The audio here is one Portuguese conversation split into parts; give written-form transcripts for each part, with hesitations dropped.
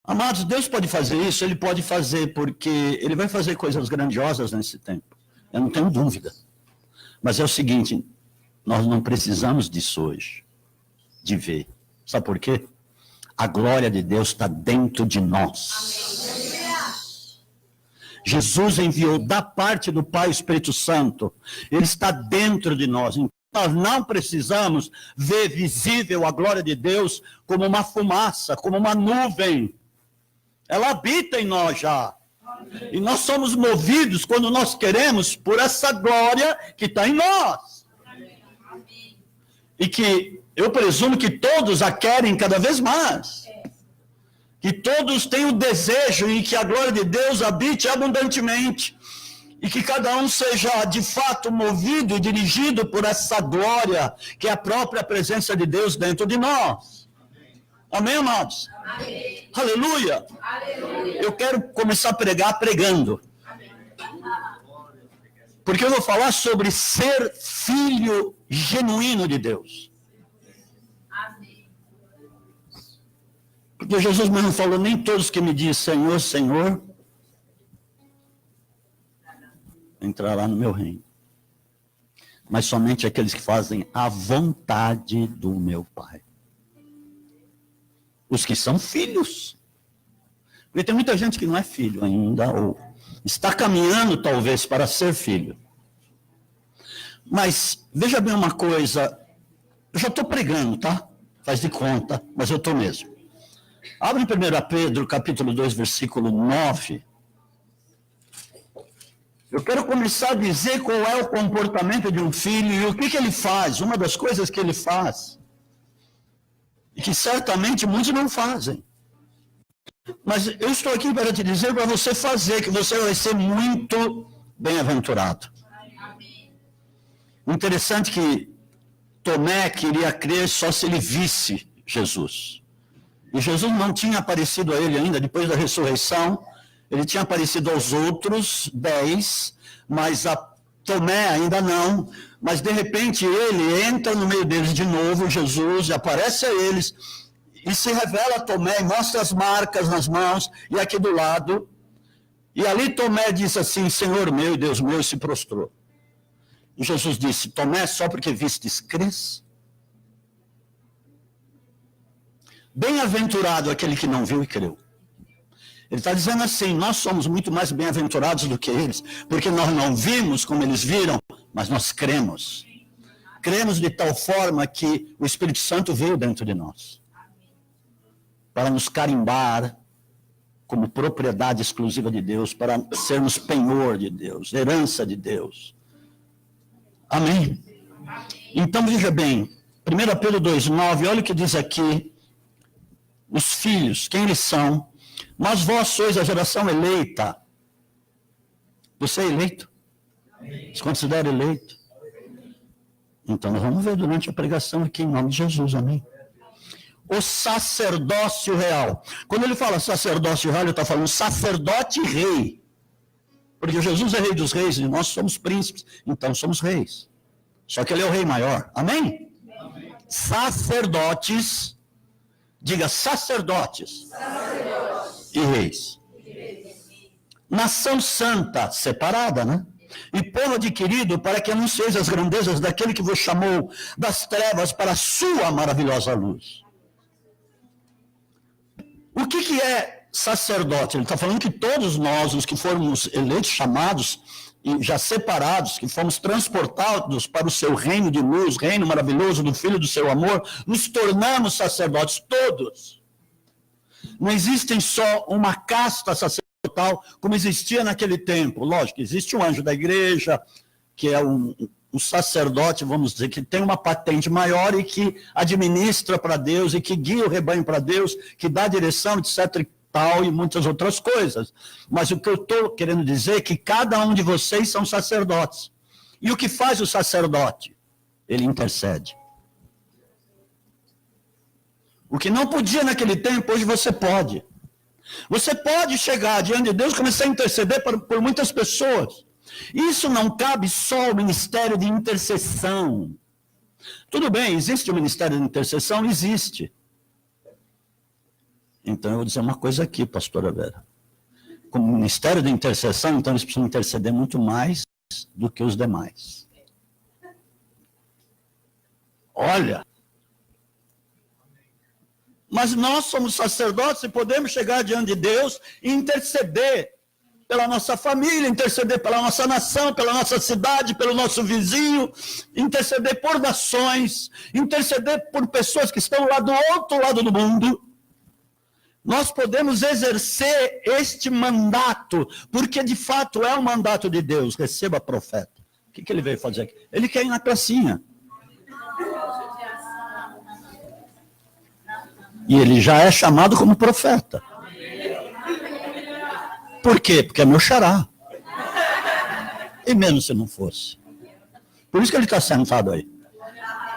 Amados, Deus pode fazer isso, Ele pode fazer, porque Ele vai fazer coisas grandiosas nesse tempo. Eu não tenho dúvida. Mas é o seguinte, nós não precisamos disso hoje, de ver. Sabe por quê? A glória de Deus está dentro de nós. Jesus enviou da parte do Pai o Espírito Santo. Ele está dentro de nós. Então, nós não precisamos ver visível a glória de Deus como uma fumaça, como uma nuvem. Ela habita em nós já. E nós somos movidos, quando nós queremos, por essa glória que está em nós. E que eu presumo que todos a querem cada vez mais. Que todos têm o desejo em que a glória de Deus habite abundantemente. E que cada um seja, de fato, movido e dirigido por essa glória, que é a própria presença de Deus dentro de nós. Amém, amados? Amém. Aleluia. Aleluia. Eu quero começar a pregar pregando. Amém. Porque eu vou falar sobre ser filho genuíno de Deus. Amém. Porque Jesus mesmo falou, nem todos que me dizem Senhor, Senhor, entrará no meu reino. Mas somente aqueles que fazem a vontade do meu Pai. Os que são filhos. Porque tem muita gente que não é filho ainda, ou está caminhando talvez para ser filho. Mas, veja bem uma coisa, eu já estou pregando, tá? Faz de conta, mas eu estou mesmo. Abre em 1 Pedro, capítulo 2, versículo 9. Eu quero começar a dizer qual é o comportamento de um filho e o que ele faz, uma das coisas que ele faz. E que certamente muitos não fazem. Mas eu estou aqui para te dizer para você fazer, que você vai ser muito bem-aventurado. Interessante que Tomé queria crer só se ele visse Jesus. E Jesus não tinha aparecido a ele ainda, depois da ressurreição. Ele tinha aparecido aos outros 10, mas a Tomé ainda não. Mas de repente ele entra no meio deles de novo, Jesus, e aparece a eles, e se revela a Tomé, e mostra as marcas nas mãos, e aqui do lado. E ali Tomé disse assim, Senhor meu e Deus meu, e se prostrou. E Jesus disse, Tomé, só porque vistes crês? Bem-aventurado aquele que não viu e creu. Ele está dizendo assim, nós somos muito mais bem-aventurados do que eles, porque nós não vimos como eles viram, mas nós cremos. Cremos de tal forma que o Espírito Santo veio dentro de nós. Para nos carimbar como propriedade exclusiva de Deus, para sermos penhor de Deus, herança de Deus. Amém? Então, veja bem, 1 Pedro 2,9, olha o que diz aqui, os filhos, quem eles são? Mas vós sois a geração eleita. Você é eleito? Se considera eleito? Então nós vamos ver durante a pregação aqui em nome de Jesus, amém? O sacerdócio real. Quando ele fala sacerdócio real, ele está falando sacerdote e rei. Porque Jesus é rei dos reis e nós somos príncipes, então somos reis. Só que ele é o rei maior, amém? Amém. Sacerdotes, diga sacerdotes. E reis. Nação santa, separada, né? E povo adquirido para que anuncieis as grandezas daquele que vos chamou das trevas para a sua maravilhosa luz. O que é sacerdote? Ele está falando que todos nós, os que fomos eleitos, chamados e já separados, que fomos transportados para o seu reino de luz, reino maravilhoso do Filho do seu amor, nos tornamos sacerdotes, todos. Não existem só uma casta sacerdotal como existia naquele tempo. Lógico, existe um anjo da igreja, que é um sacerdote, vamos dizer, que tem uma patente maior e que administra para Deus e que guia o rebanho para Deus, que dá direção, etc. e tal, e muitas outras coisas. Mas o que eu estou querendo dizer é que cada um de vocês são sacerdotes. E o que faz o sacerdote? Ele intercede. O que não podia naquele tempo, hoje você pode. Você pode chegar diante de Deus e começar a interceder por muitas pessoas. Isso não cabe só ao ministério de intercessão. Tudo bem, existe o ministério de intercessão? Existe. Então eu vou dizer uma coisa aqui, pastora Vera. Como ministério de intercessão, então eles precisam interceder muito mais do que os demais. Olha, mas nós somos sacerdotes e podemos chegar diante de Deus e interceder pela nossa família, interceder pela nossa nação, pela nossa cidade, pelo nosso vizinho, interceder por nações, interceder por pessoas que estão lá do outro lado do mundo. Nós podemos exercer este mandato, porque de fato é um mandato de Deus. Receba, profeta. O que ele veio fazer aqui? Ele quer ir na pracinha. E ele já é chamado como profeta. Por quê? Porque é meu xará. E mesmo se não fosse. Por isso que ele está sentado aí.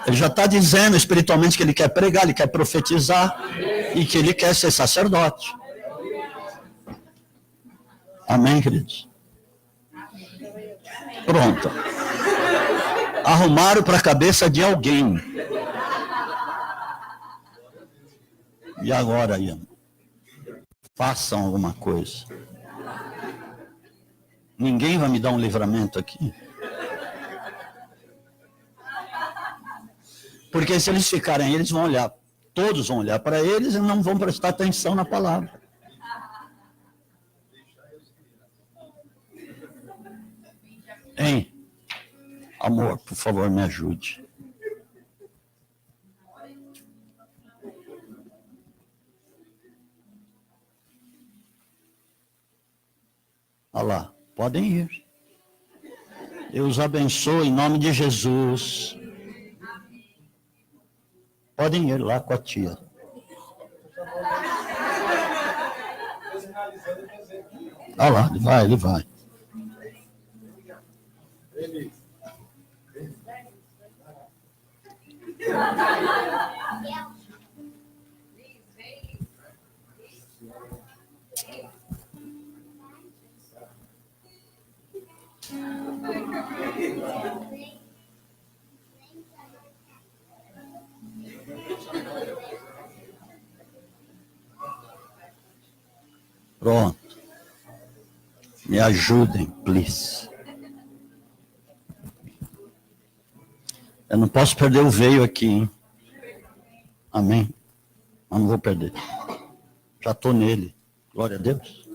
Ele já está dizendo espiritualmente que ele quer pregar, ele quer profetizar e que ele quer ser sacerdote. Amém, queridos? Pronto. Arrumaram para a cabeça de alguém. E agora, Ian? Façam alguma coisa. Ninguém vai me dar um livramento aqui. Porque se eles ficarem aí, eles vão olhar. Todos vão olhar para eles e não vão prestar atenção na palavra. Hein? Amor, por favor, me ajude. Olha lá, podem ir. Deus abençoe em nome de Jesus. Podem ir lá com a tia. Olha lá, ele vai. Pronto. Me ajudem, please. Eu não posso perder o veio aqui, hein? Amém? Mas não vou perder. Já estou nele. Glória a Deus.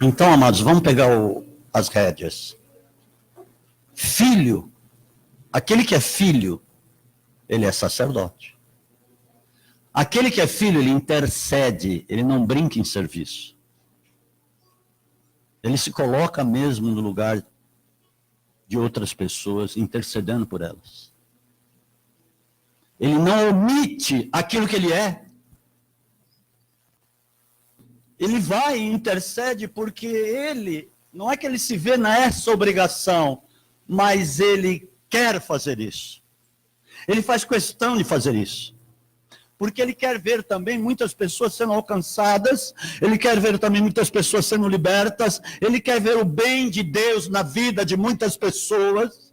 Então, amados, vamos pegar as rédeas. Filho, aquele que é filho, ele é sacerdote. Aquele que é filho, ele intercede, ele não brinca em serviço. Ele se coloca mesmo no lugar de outras pessoas, intercedendo por elas. Ele não omite aquilo que ele é. Ele vai e intercede porque ele, não é que ele se vê nessa obrigação, mas ele quer fazer isso. Ele faz questão de fazer isso. Porque ele quer ver também muitas pessoas sendo alcançadas, ele quer ver também muitas pessoas sendo libertas, ele quer ver o bem de Deus na vida de muitas pessoas,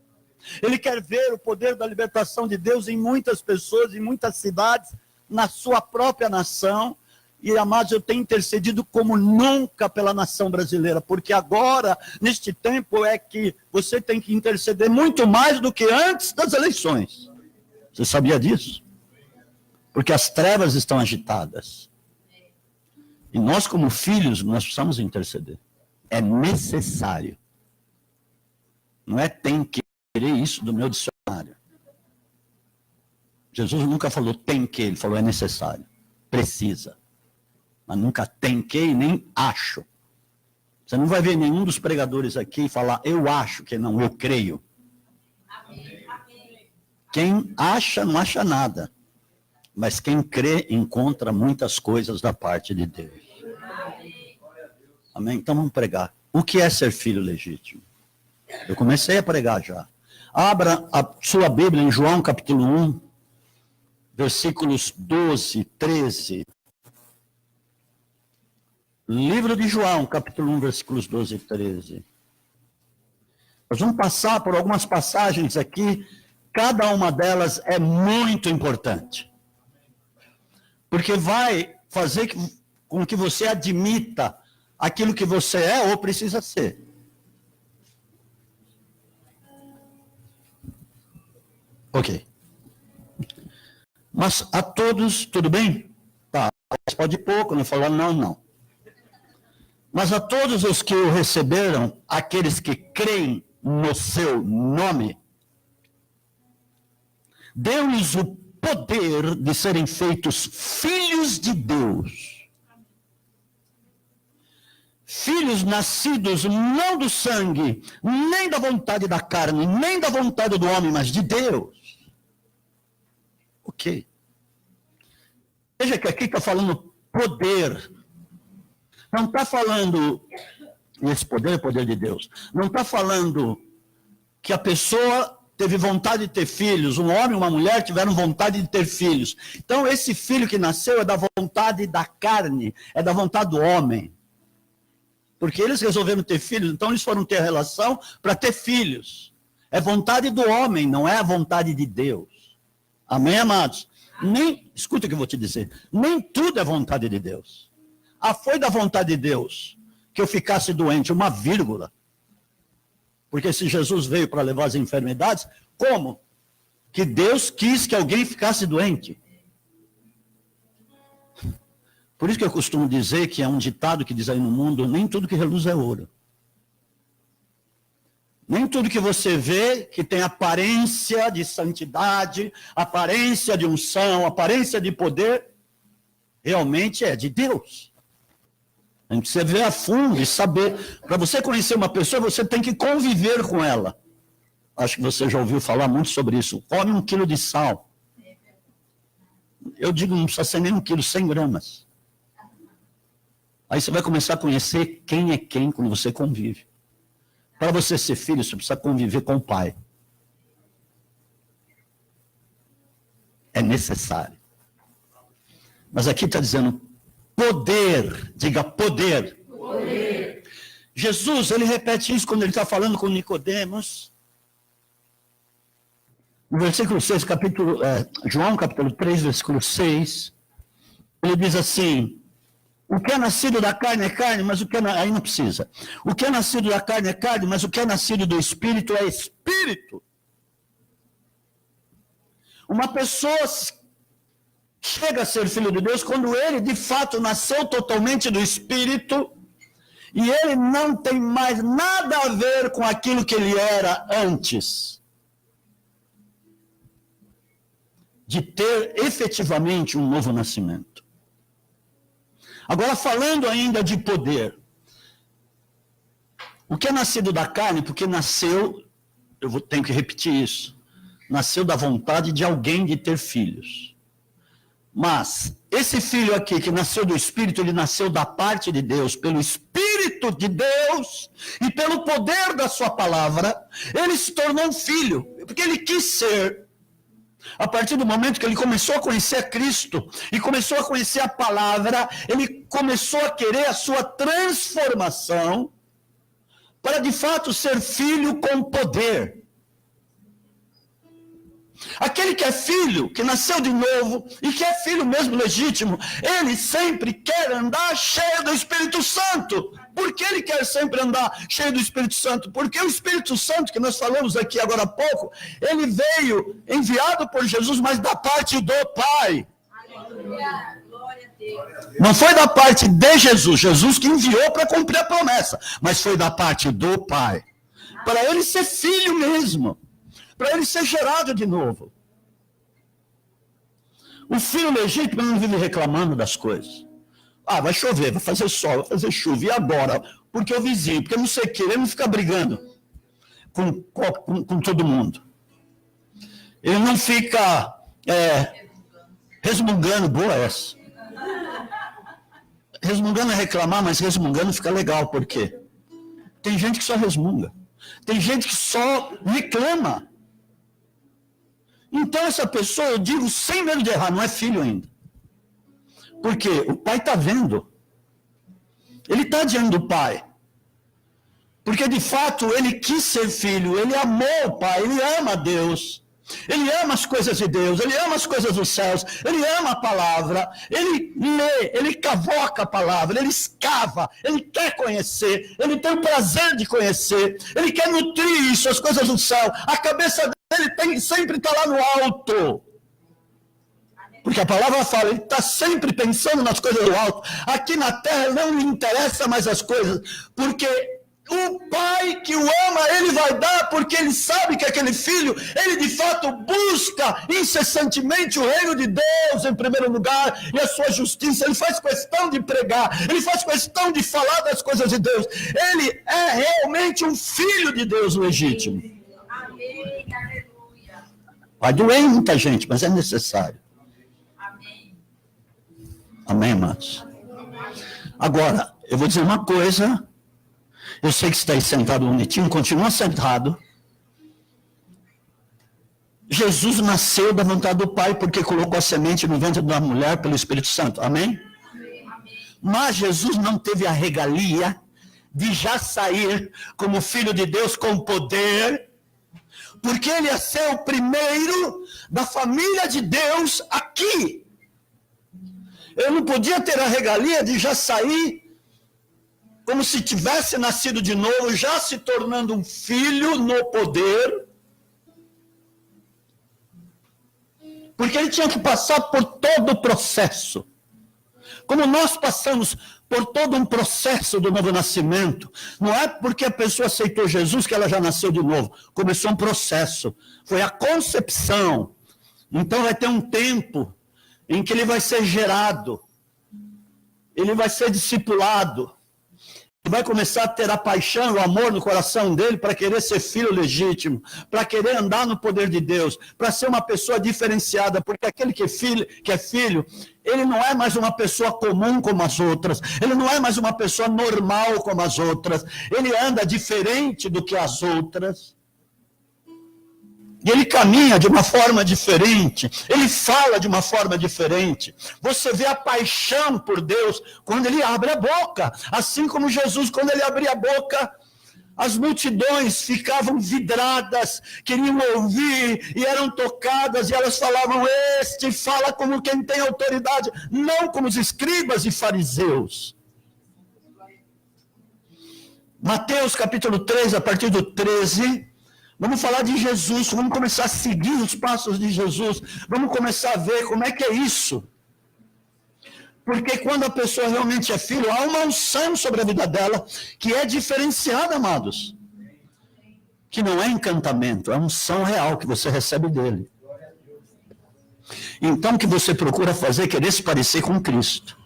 ele quer ver o poder da libertação de Deus em muitas pessoas, em muitas cidades, na sua própria nação. E, amados, eu tenho intercedido como nunca pela nação brasileira, porque agora, neste tempo, é que você tem que interceder muito mais do que antes das eleições. Você sabia disso? Porque as trevas estão agitadas. E nós, como filhos, nós precisamos interceder. É necessário. Não é tem que querer isso do meu dicionário. Jesus nunca falou tem que, ele falou é necessário. Precisa. Mas nunca tem que e nem acho. Você não vai ver nenhum dos pregadores aqui falar eu acho que não, eu creio. Quem acha, não acha nada. Mas quem crê, encontra muitas coisas da parte de Deus. Amém? Então vamos pregar. O que é ser filho legítimo? Eu comecei a pregar já. Abra a sua Bíblia em João capítulo 1, versículos 12, 13. Livro de João, capítulo 1, versículos 12 e 13. Nós vamos passar por algumas passagens aqui, cada uma delas é muito importante. Porque vai fazer com que você admita aquilo que você é ou precisa ser. Ok. Mas a todos, tudo bem? Tá, pode ir pouco, não falou não. Mas a todos os que o receberam, aqueles que creem no seu nome, deu-lhes o poder de serem feitos filhos de Deus. Filhos nascidos não do sangue, nem da vontade da carne, nem da vontade do homem, mas de Deus. Ok. Veja que aqui está falando poder. Não está falando, esse poder é o poder de Deus. Não está falando que a pessoa teve vontade de ter filhos, um homem e uma mulher tiveram vontade de ter filhos. Então, esse filho que nasceu é da vontade da carne, é da vontade do homem. Porque eles resolveram ter filhos, então eles foram ter relação para ter filhos. É vontade do homem, não é a vontade de Deus. Amém, amados? Escuta o que eu vou te dizer. Nem tudo é vontade de Deus. Foi da vontade de Deus que eu ficasse doente, uma vírgula. Porque se Jesus veio para levar as enfermidades, como que Deus quis que alguém ficasse doente? Por isso que eu costumo dizer que é um ditado que diz aí no mundo, nem tudo que reluz é ouro. Nem tudo que você vê que tem aparência de santidade, aparência de unção, aparência de poder, realmente é de Deus. A gente precisa ver a fundo e saber. Para você conhecer uma pessoa, você tem que conviver com ela. Acho que você já ouviu falar muito sobre isso. Come 1 quilo de sal. Eu digo, não precisa ser nem 1 quilo, 100 gramas. Aí você vai começar a conhecer quem é quem quando você convive. Para você ser filho, você precisa conviver com o pai. É necessário. Mas aqui está dizendo poder. Diga poder. Poder. Jesus, ele repete isso quando ele está falando com Nicodemos. No versículo 6, João capítulo 3, versículo 6, ele diz assim: o que é nascido da carne é carne, mas o que é... Aí não precisa. O que é nascido da carne é carne, mas o que é nascido do Espírito é Espírito. Uma pessoa chega a ser filho de Deus quando ele, de fato, nasceu totalmente do Espírito e ele não tem mais nada a ver com aquilo que ele era antes de ter efetivamente um novo nascimento. Agora, falando ainda de poder, o que é nascido da carne, porque nasceu, tenho que repetir isso, nasceu da vontade de alguém de ter filhos. Mas, esse filho aqui, que nasceu do Espírito, ele nasceu da parte de Deus, pelo Espírito de Deus, e pelo poder da sua palavra, ele se tornou um filho, porque ele quis ser. A partir do momento que ele começou a conhecer a Cristo e começou a conhecer a palavra, ele começou a querer a sua transformação para de fato ser filho com poder. Aquele que é filho, que nasceu de novo e que é filho mesmo legítimo, ele sempre quer andar cheio do Espírito Santo. Por que ele quer sempre andar cheio do Espírito Santo? Porque o Espírito Santo, que nós falamos aqui agora há pouco, ele veio enviado por Jesus, mas da parte do Pai. Aleluia. Glória a Deus. Não foi da parte de Jesus, Jesus que enviou para cumprir a promessa, mas foi da parte do Pai. Para ele ser filho mesmo. Para ele ser gerado de novo. O filho legítimo não vive reclamando das coisas. Vai chover, vai fazer sol, vai fazer chuva. E agora? Porque o vizinho, porque não sei o que, ele não fica brigando com todo mundo. Ele não fica resmungando, boa essa. Resmungando é reclamar, mas resmungando fica legal, por quê? Tem gente que só resmunga. Tem gente que só reclama. Então essa pessoa, eu digo sem medo de errar, não é filho ainda. Porque o pai está vendo. Ele está diante do pai. Porque de fato ele quis ser filho, ele amou o pai, ele ama Deus. Ele ama as coisas de Deus, ele ama as coisas dos céus, ele ama a palavra, ele lê, ele cavoca a palavra, ele escava, ele quer conhecer, ele tem o prazer de conhecer, ele quer nutrir isso, as coisas do céu. A cabeça dele sempre está lá no alto. Porque a palavra fala, ele está sempre pensando nas coisas do alto. Aqui na terra não lhe interessa mais as coisas, porque o pai que o ama, ele vai dar, porque ele sabe que aquele filho, ele de fato busca incessantemente o reino de Deus em primeiro lugar, e a sua justiça. Ele faz questão de pregar, ele faz questão de falar das coisas de Deus. Ele é realmente um filho de Deus legítimo. Amém, aleluia. Vai doer em muita gente, mas é necessário. Amém, amados? Agora, eu vou dizer uma coisa. Eu sei que você está aí sentado bonitinho, continua sentado. Jesus nasceu da vontade do Pai, porque colocou a semente no ventre da mulher pelo Espírito Santo. Amém? Mas Jesus não teve a regalia de já sair como filho de Deus com poder, porque ele ia ser o primeiro da família de Deus aqui. Ele não podia ter a regalia de já sair como se tivesse nascido de novo, já se tornando um filho no poder, porque ele tinha que passar por todo o processo. Como nós passamos por todo um processo do novo nascimento, não é porque a pessoa aceitou Jesus que ela já nasceu de novo. Começou um processo, foi a concepção. Então vai ter um tempo em que ele vai ser gerado, ele vai ser discipulado, vai começar a ter a paixão, o amor no coração dele para querer ser filho legítimo, para querer andar no poder de Deus, para ser uma pessoa diferenciada, porque aquele que é filho, ele não é mais uma pessoa comum como as outras, ele não é mais uma pessoa normal como as outras, ele anda diferente do que as outras. E ele caminha de uma forma diferente, ele fala de uma forma diferente. Você vê a paixão por Deus quando ele abre a boca. Assim como Jesus, quando ele abria a boca, as multidões ficavam vidradas, queriam ouvir e eram tocadas, e elas falavam, este fala como quem tem autoridade, não como os escribas e fariseus. Mateus capítulo 3, a partir do 13... Vamos falar de Jesus, vamos começar a seguir os passos de Jesus, vamos começar a ver como é que é isso. Porque quando a pessoa realmente é filho, há uma unção sobre a vida dela, que é diferenciada, amados. Que não é encantamento, é unção real que você recebe dele. Então o que você procura fazer é querer se parecer com Cristo.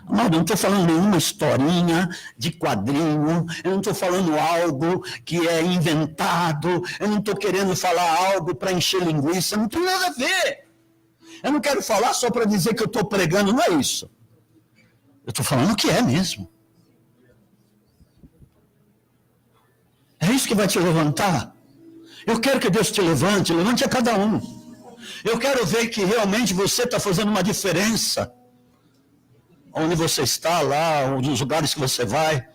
Amado, eu não estou falando nenhuma historinha de quadrinho, eu não estou falando algo que é inventado, eu não estou querendo falar algo para encher linguiça, não tem nada a ver. Eu não quero falar só para dizer que eu estou pregando, não é isso. Eu estou falando o que é mesmo. É isso que vai te levantar. Eu quero que Deus te levante a cada um. Eu quero ver que realmente você está fazendo uma diferença. Onde você está lá, nos lugares que você vai,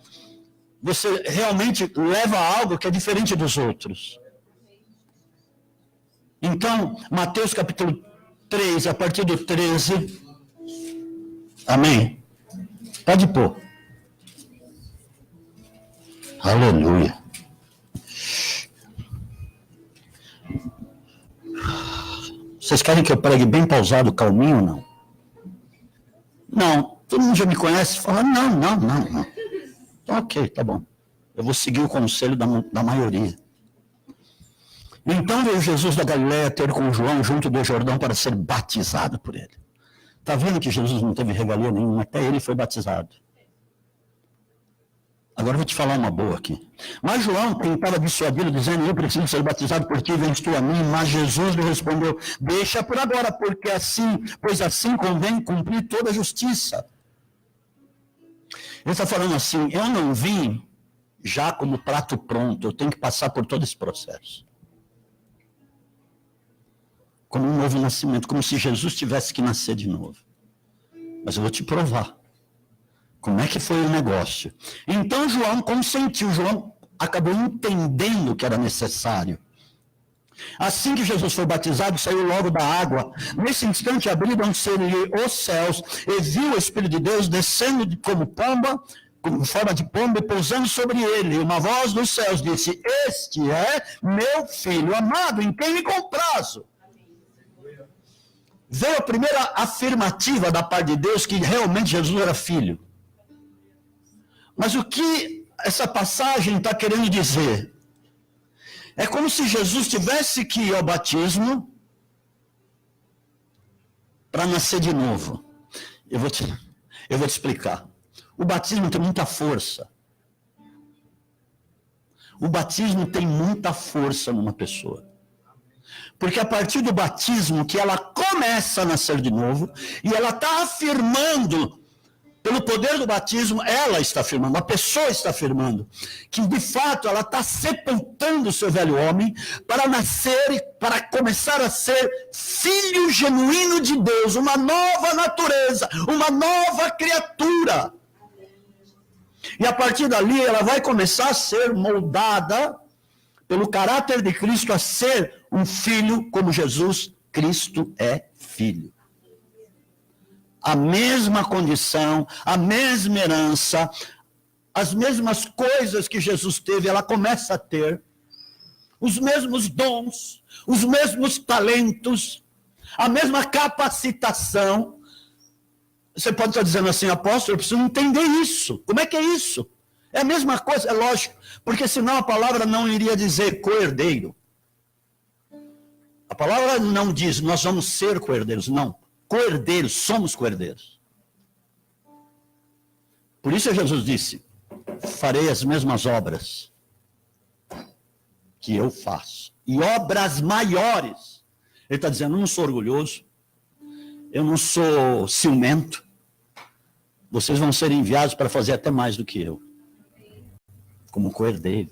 você realmente leva algo que é diferente dos outros. Então, Mateus capítulo 3, a partir do 13, amém? Pode pôr. Aleluia. Vocês querem que eu pregue bem pausado, calminho ou não? Não. Todo mundo já me conhece, fala, não. Então, ok, tá bom. Eu vou seguir o conselho da maioria. Então veio Jesus da Galileia ter com João junto do Jordão para ser batizado por ele. Está vendo que Jesus não teve regalia nenhuma, até ele foi batizado. Agora eu vou te falar uma boa aqui. Mas João tentava dissuadi-lo, dizendo, eu preciso ser batizado por ti, vens tu a mim. Mas Jesus lhe respondeu, deixa por agora, pois assim convém cumprir toda a justiça. Ele está falando assim, eu não vim já como prato pronto, eu tenho que passar por todo esse processo. Como um novo nascimento, como se Jesus tivesse que nascer de novo. Mas eu vou te provar. Como é que foi o negócio? Então João consentiu, João acabou entendendo que era necessário. Assim que Jesus foi batizado, saiu logo da água. Nesse instante abriram-se-lhe os céus, e viu o Espírito de Deus descendo como pomba, com forma de pomba, e pousando sobre ele. E uma voz dos céus disse: Este é meu filho amado, em quem me comprazo. Veio a primeira afirmativa da parte de Deus que realmente Jesus era filho. Mas o que essa passagem está querendo dizer? É como se Jesus tivesse que ir ao batismo para nascer de novo. Eu vou te explicar. O batismo tem muita força. O batismo tem muita força numa pessoa. Porque a partir do batismo que ela começa a nascer de novo, e ela está afirmando, pelo poder do batismo, ela está afirmando, a pessoa está afirmando, que de fato ela está sepultando o seu velho homem para nascer, para começar a ser filho genuíno de Deus, uma nova natureza, uma nova criatura. E a partir dali ela vai começar a ser moldada pelo caráter de Cristo, a ser um filho como Jesus Cristo é filho. A mesma condição, a mesma herança, as mesmas coisas que Jesus teve, ela começa a ter, os mesmos dons, os mesmos talentos, a mesma capacitação. Você pode estar dizendo assim: apóstolo, eu preciso entender isso. Como é que é isso? É a mesma coisa, é lógico, porque senão a palavra não iria dizer co-herdeiro. A palavra não diz, nós vamos ser co-herdeiros, não. Co-herdeiros, somos co-herdeiros. Por isso Jesus disse: farei as mesmas obras que eu faço, e obras maiores. Ele está dizendo: eu não sou orgulhoso, eu não sou ciumento, vocês vão ser enviados para fazer até mais do que eu, como co-herdeiro.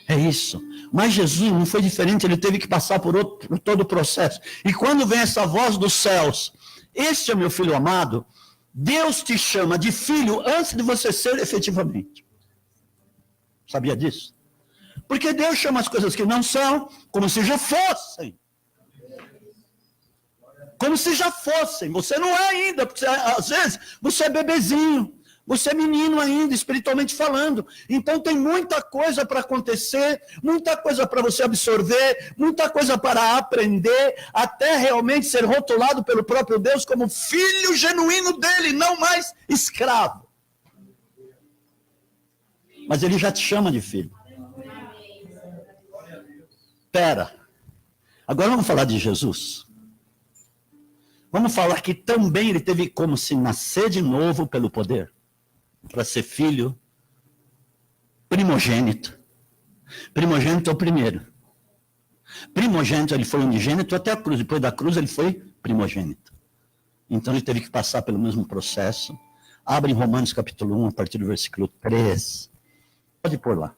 É isso. Mas Jesus não foi diferente, ele teve que passar por todo o processo. E quando vem essa voz dos céus: este é meu filho amado, Deus te chama de filho antes de você ser efetivamente. Sabia disso? Porque Deus chama as coisas que não são como se já fossem. Como se já fossem. Você não é ainda, porque às vezes você é bebezinho. Você é menino ainda, espiritualmente falando. Então tem muita coisa para acontecer, muita coisa para você absorver, muita coisa para aprender, até realmente ser rotulado pelo próprio Deus como filho genuíno dele, não mais escravo. Mas ele já te chama de filho. Espera. Agora vamos falar de Jesus. Vamos falar que também ele teve como se nascer de novo pelo poder, para ser filho primogênito. Primogênito é o primeiro. Primogênito, ele foi unigênito até a cruz. Depois da cruz, ele foi primogênito. Então, ele teve que passar pelo mesmo processo. Abre em Romanos capítulo 1, a partir do versículo 3. Pode pôr lá.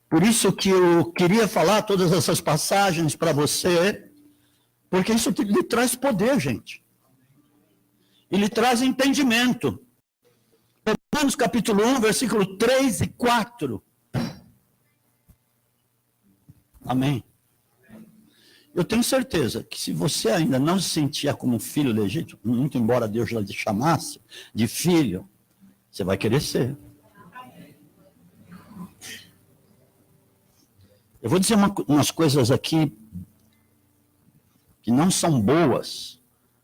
Por isso que eu queria falar todas essas passagens para você, porque isso lhe traz poder, gente. Ele traz entendimento. Romanos capítulo 1, versículo 3 e 4. Amém? Eu tenho certeza que se você ainda não se sentia como filho legítimo, muito embora Deus já te chamasse de filho, você vai querer ser. Eu vou dizer umas coisas aqui que não são boas,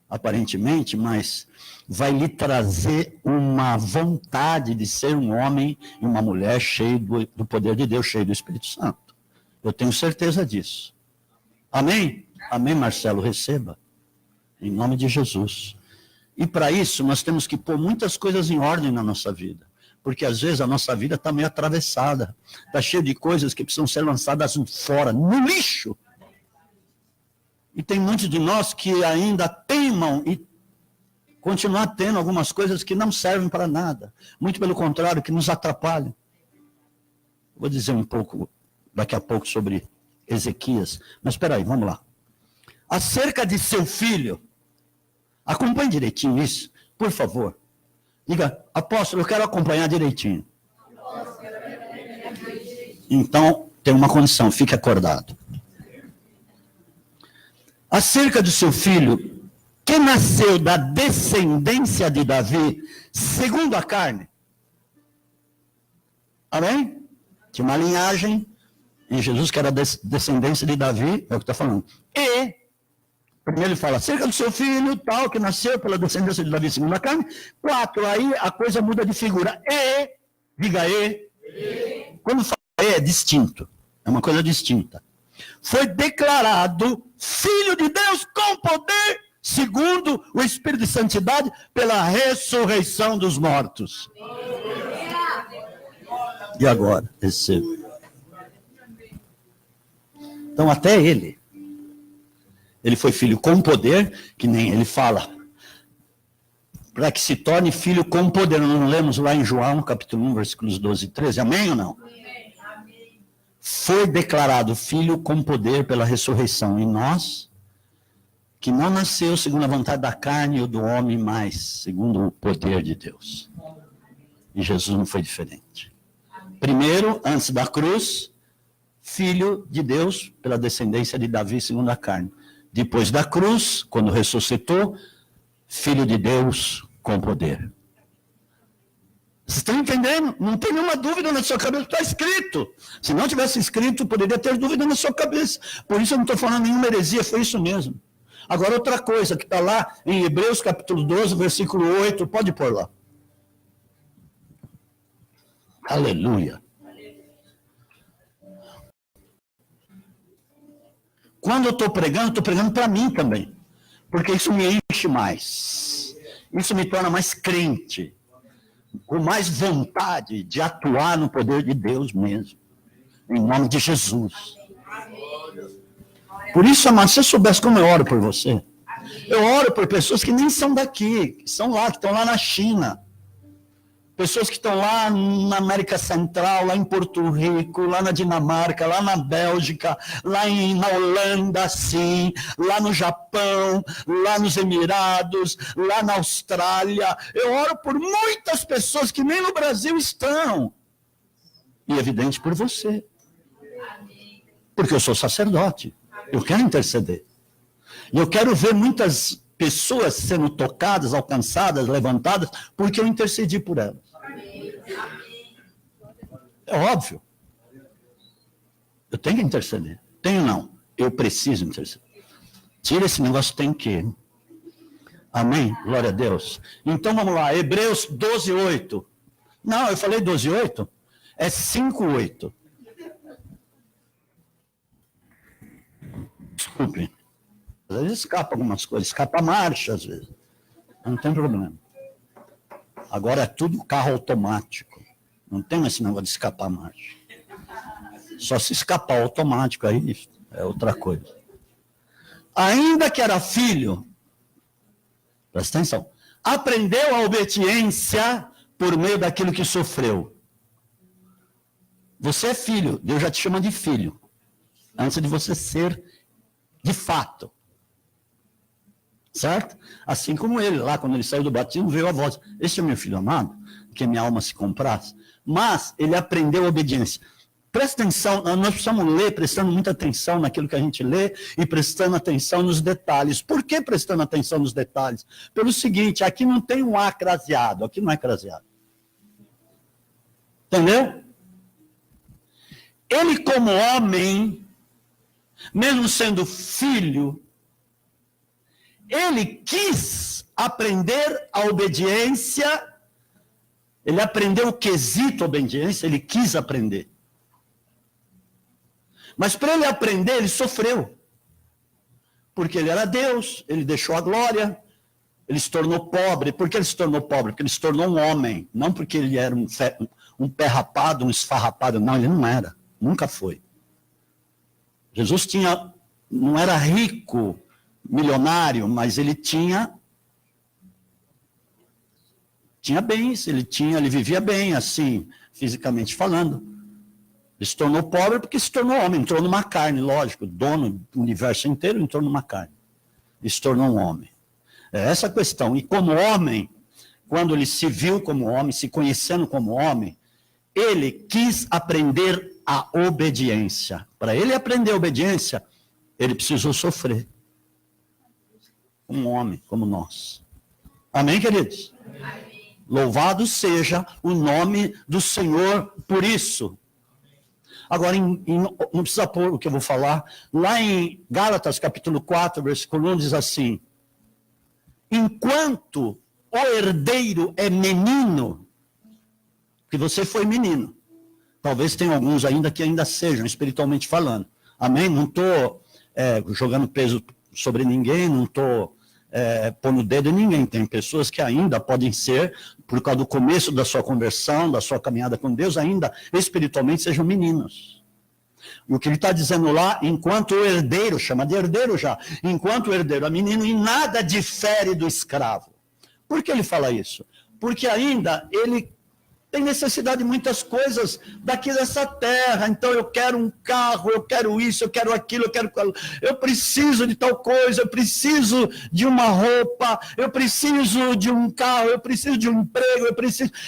aparentemente, mas vai lhe trazer uma vontade de ser um homem e uma mulher cheio do poder de Deus, cheio do Espírito Santo. Eu tenho certeza disso. Amém? Amém, Marcelo, receba. Em nome de Jesus. E para isso, nós temos que pôr muitas coisas em ordem na nossa vida. Porque às vezes a nossa vida está meio atravessada. Está cheia de coisas que precisam ser lançadas fora, no lixo. E tem muitos de nós que ainda teimam e continuar tendo algumas coisas que não servem para nada. Muito pelo contrário, que nos atrapalham. Vou dizer um pouco, daqui a pouco, sobre Ezequias. Mas espera aí, vamos lá. Acerca de seu filho, acompanhe direitinho isso, por favor. Diga: apóstolo, eu quero acompanhar direitinho. Então, tem uma condição, fique acordado. Acerca do seu filho, que nasceu da descendência de Davi, segundo a carne. Amém? Tinha uma linhagem em Jesus que era descendência de Davi, é o que está falando. E, primeiro ele fala, acerca do seu filho, tal, que nasceu pela descendência de Davi, segundo a carne. 4, aí a coisa muda de figura. E, diga e. Quando fala e, é distinto. É uma coisa distinta. Foi declarado Filho de Deus com poder, segundo o Espírito de Santidade, pela ressurreição dos mortos. E agora? Receba. Então, até ele foi filho com poder, que nem ele fala, para que se torne filho com poder. Não lemos lá em João, capítulo 1, versículos 12 e 13, amém ou não? Foi declarado filho com poder pela ressurreição. E nós, que não nasceu segundo a vontade da carne ou do homem, mas segundo o poder de Deus. E Jesus não foi diferente. Primeiro, antes da cruz, filho de Deus pela descendência de Davi segundo a carne. Depois da cruz, quando ressuscitou, filho de Deus com poder. Vocês estão entendendo? Não tem nenhuma dúvida na sua cabeça, está escrito. Se não tivesse escrito, poderia ter dúvida na sua cabeça. Por isso eu não estou falando nenhuma heresia, foi isso mesmo. Agora outra coisa que está lá em Hebreus capítulo 12, versículo 8, pode pôr lá. Aleluia. Quando eu estou pregando para mim também. Porque isso me enche mais. Isso me torna mais crente. Com mais vontade de atuar no poder de Deus mesmo. Em nome de Jesus. Por isso, amado, se você soubesse como eu oro por você. Eu oro por pessoas que nem são daqui, que são lá, que estão lá na China. Pessoas que estão lá na América Central, lá em Porto Rico, lá na Dinamarca, lá na Bélgica, na Holanda, sim, lá no Japão, lá nos Emirados, lá na Austrália. Eu oro por muitas pessoas que nem no Brasil estão. E evidente por você. Porque eu sou sacerdote. Eu quero interceder. E eu quero ver muitas pessoas sendo tocadas, alcançadas, levantadas, porque eu intercedi por elas. É óbvio. Eu tenho que interceder. Tenho não. Eu preciso interceder. Tira esse negócio, tem que. Amém? Glória a Deus. Então vamos lá. Hebreus 12, 8. Não, eu falei 12, 8? É 5, 8. Desculpe. Às vezes escapa algumas coisas. Escapa a marcha, às vezes. Não tem problema. Agora é tudo carro automático. Não tem esse negócio de escapar a marcha. Só se escapar automático, aí é outra coisa. Ainda que era filho, presta atenção, aprendeu a obediência por meio daquilo que sofreu. Você é filho, Deus já te chama de filho, antes de você ser de fato. Certo? Assim como ele, lá quando ele saiu do batismo, veio a voz, este é meu filho amado, que minha alma se comprasse. Mas ele aprendeu a obediência. Presta atenção, nós precisamos ler prestando muita atenção naquilo que a gente lê e prestando atenção nos detalhes. Por que prestando atenção nos detalhes? Pelo seguinte, aqui não tem um A craseado, aqui não é craseado. Entendeu? Ele como homem, mesmo sendo filho, ele quis aprender a obediência, ele aprendeu o quesito obediência, ele quis aprender. Mas para ele aprender, ele sofreu. Porque ele era Deus, ele deixou a glória, ele se tornou pobre. Por que ele se tornou pobre? Porque ele se tornou um homem, não porque ele era um pé rapado, um esfarrapado. Não, ele não era, nunca foi. Jesus não era rico, milionário, mas ele tinha bens, ele vivia bem, assim, fisicamente falando. Ele se tornou pobre porque se tornou homem, entrou numa carne, lógico, dono do universo inteiro entrou numa carne. Ele se tornou um homem. É essa a questão. E como homem, quando ele se viu como homem, se conhecendo como homem, ele quis aprender a obediência. Para ele aprender a obediência, ele precisou sofrer. Um homem como nós. Amém, queridos? Amém. Louvado seja o nome do Senhor por isso. Agora, não precisa pôr o que eu vou falar. Lá em Gálatas, capítulo 4, versículo 1, diz assim: enquanto o herdeiro é menino, que você foi menino, talvez tenha alguns ainda que ainda sejam, espiritualmente falando. Amém? Não estou jogando peso sobre ninguém, não estou pondo o dedo em ninguém. Tem pessoas que ainda podem ser, por causa do começo da sua conversão, da sua caminhada com Deus, ainda espiritualmente sejam meninos. E o que ele está dizendo lá, enquanto o herdeiro, chama de herdeiro já, enquanto o herdeiro é menino, e nada difere do escravo. Por que ele fala isso? Porque ainda ele tem necessidade de muitas coisas daqui dessa terra. Então eu quero um carro, eu quero isso, eu quero aquilo, eu preciso de tal coisa, eu preciso de uma roupa, eu preciso de um carro, eu preciso de um emprego,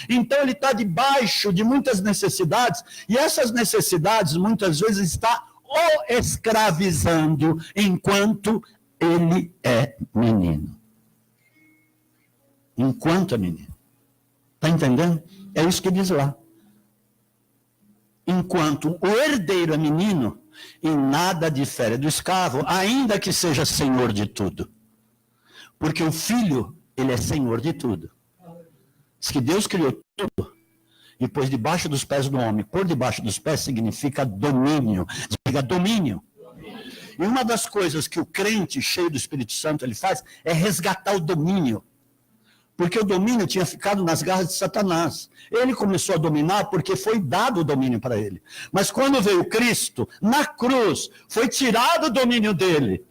Então ele está debaixo de muitas necessidades, e essas necessidades muitas vezes está o escravizando enquanto ele é menino. Enquanto é menino. Está entendendo? É isso que diz lá. Enquanto o herdeiro é menino, e nada difere do escravo, ainda que seja senhor de tudo. Porque o filho, ele é senhor de tudo. Diz que Deus criou tudo e pôs debaixo dos pés do homem. Por debaixo dos pés significa domínio. Diga domínio. E uma das coisas que o crente cheio do Espírito Santo ele faz é resgatar o domínio. Porque o domínio tinha ficado nas garras de Satanás. Ele começou a dominar porque foi dado o domínio para ele. Mas quando veio Cristo, na cruz, foi tirado o domínio dele.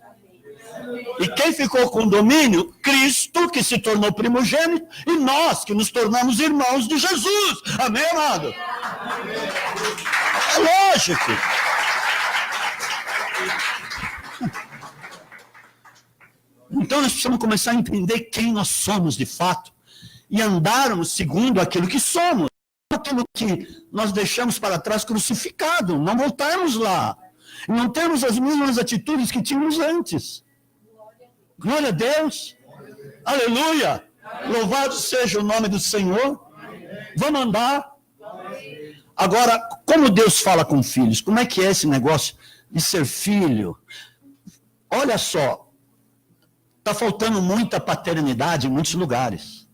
E quem ficou com o domínio? Cristo, que se tornou primogênito, e nós, que nos tornamos irmãos de Jesus. Amém, amado? É lógico. Então nós precisamos começar a entender quem nós somos de fato e andarmos segundo aquilo que somos, aquilo que nós deixamos para trás crucificado, não voltarmos lá, não termos as mesmas atitudes que tínhamos antes. Glória a Deus, aleluia, louvado seja o nome do Senhor. Vamos andar. Agora, como Deus fala com filhos? Como é que é esse negócio de ser filho? Olha só, está faltando muita paternidade em muitos lugares.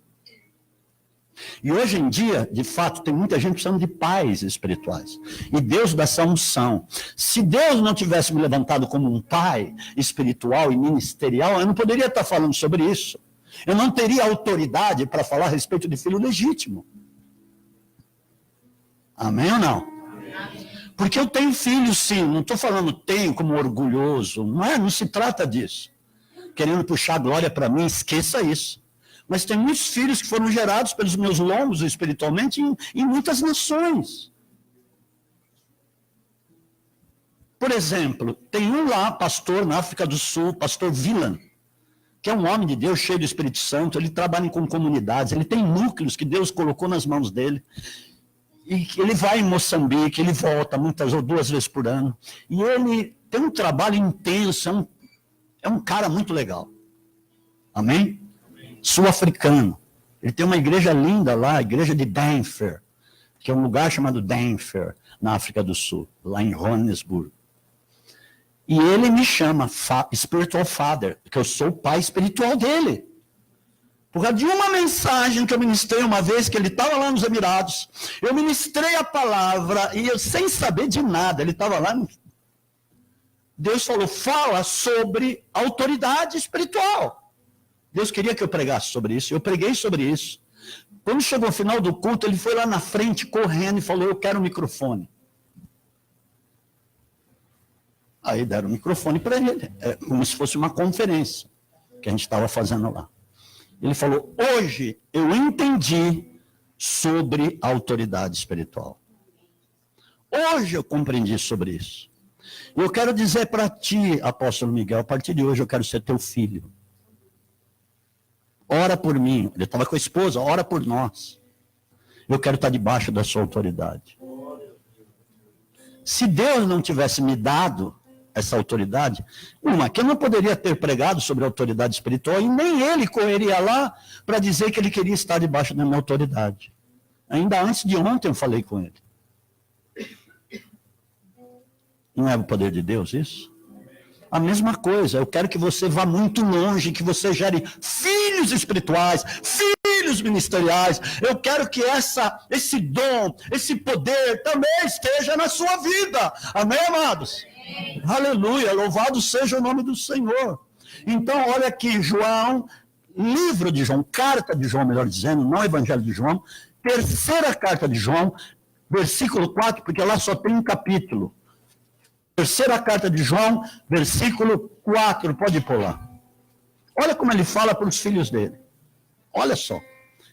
E hoje em dia, de fato, tem muita gente precisando de pais espirituais. E Deus dá essa unção. Se Deus não tivesse me levantado como um pai espiritual e ministerial, eu não poderia estar falando sobre isso. Eu não teria autoridade para falar a respeito de filho legítimo. Amém ou não? Porque eu tenho filhos, sim. Não estou falando tenho como orgulhoso. Não se trata disso. Querendo puxar a glória para mim, esqueça isso. Mas tem muitos filhos que foram gerados pelos meus lombos espiritualmente em muitas nações. Por exemplo, tem um lá, pastor na África do Sul, pastor Villan, que é um homem de Deus cheio do Espírito Santo, ele trabalha com comunidades, ele tem núcleos que Deus colocou nas mãos dele. E ele vai em Moçambique, ele volta muitas ou 2 vezes por ano. E ele tem um trabalho intenso, é um cara muito legal. Amém? Sul-africano. Ele tem uma igreja linda lá, a igreja de Denver, que é um lugar chamado Denver, na África do Sul, lá em Johannesburg. E ele me chama Spiritual Father, porque eu sou o pai espiritual dele. Por causa de uma mensagem que eu ministrei uma vez, que ele estava lá nos Emirados, eu ministrei a palavra, e eu sem saber de nada, ele estava lá, Deus falou, fala sobre autoridade espiritual. Deus queria que eu pregasse sobre isso, eu preguei sobre isso. Quando chegou ao final do culto, ele foi lá na frente, correndo, e falou, eu quero um microfone. Aí deram o microfone para ele, como se fosse uma conferência que a gente estava fazendo lá. Ele falou, hoje eu entendi sobre a autoridade espiritual. Hoje eu compreendi sobre isso. E eu quero dizer para ti, apóstolo Miguel, a partir de hoje eu quero ser teu filho. Ora por mim. Ele estava com a esposa, ora por nós. Eu quero estar debaixo da sua autoridade. Se Deus não tivesse me dado essa autoridade, que eu não poderia ter pregado sobre a autoridade espiritual e nem ele correria lá para dizer que ele queria estar debaixo da minha autoridade. Ainda antes de ontem eu falei com ele. Não é o poder de Deus isso? A mesma coisa, eu quero que você vá muito longe, que você gere filhos espirituais, filhos ministeriais. Eu quero que esse dom, esse poder também esteja na sua vida. Amém, amados? Amém. Aleluia, louvado seja o nome do Senhor. Então, olha aqui, João, livro de João, carta de João, melhor dizendo, não Evangelho de João, terceira carta de João, versículo 4, porque lá só tem um capítulo. Terceira carta de João, versículo 4, pode pôr lá. Olha como ele fala para os filhos dele. Olha só,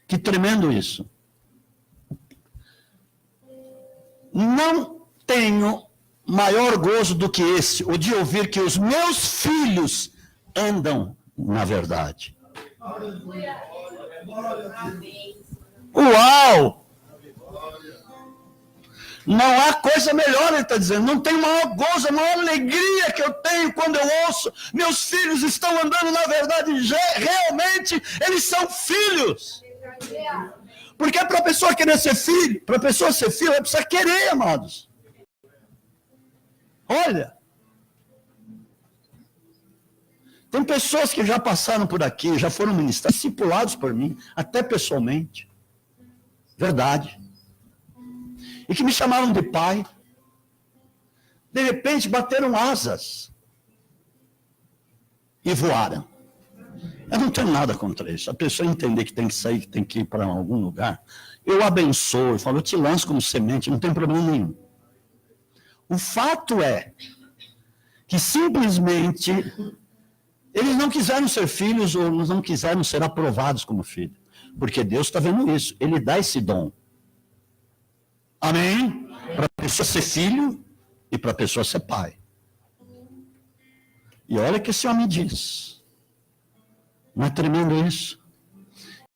que tremendo isso. Não tenho maior gozo do que esse, o de ouvir que os meus filhos andam na verdade. Uau! Não há coisa melhor, ele está dizendo. Não tem maior gozo, a maior alegria que eu tenho quando eu ouço. Meus filhos estão andando na verdade. Realmente, eles são filhos. Porque para a pessoa querer ser filho, para a pessoa ser filho, ela precisa querer, amados. Olha. Tem pessoas que já passaram por aqui, já foram ministrados, discipulados por mim, até pessoalmente. Verdade. E que me chamaram de pai. De repente, bateram asas. E voaram. Eu não tenho nada contra isso. A pessoa entender que tem que sair, que tem que ir para algum lugar, eu abençoo, eu falo, eu te lanço como semente, não tem problema nenhum. O fato é que simplesmente eles não quiseram ser filhos ou não quiseram ser aprovados como filhos. Porque Deus está vendo isso. Ele dá esse dom. Amém? Para a pessoa ser filho e para a pessoa ser pai. E olha o que esse homem diz. Não é tremendo isso?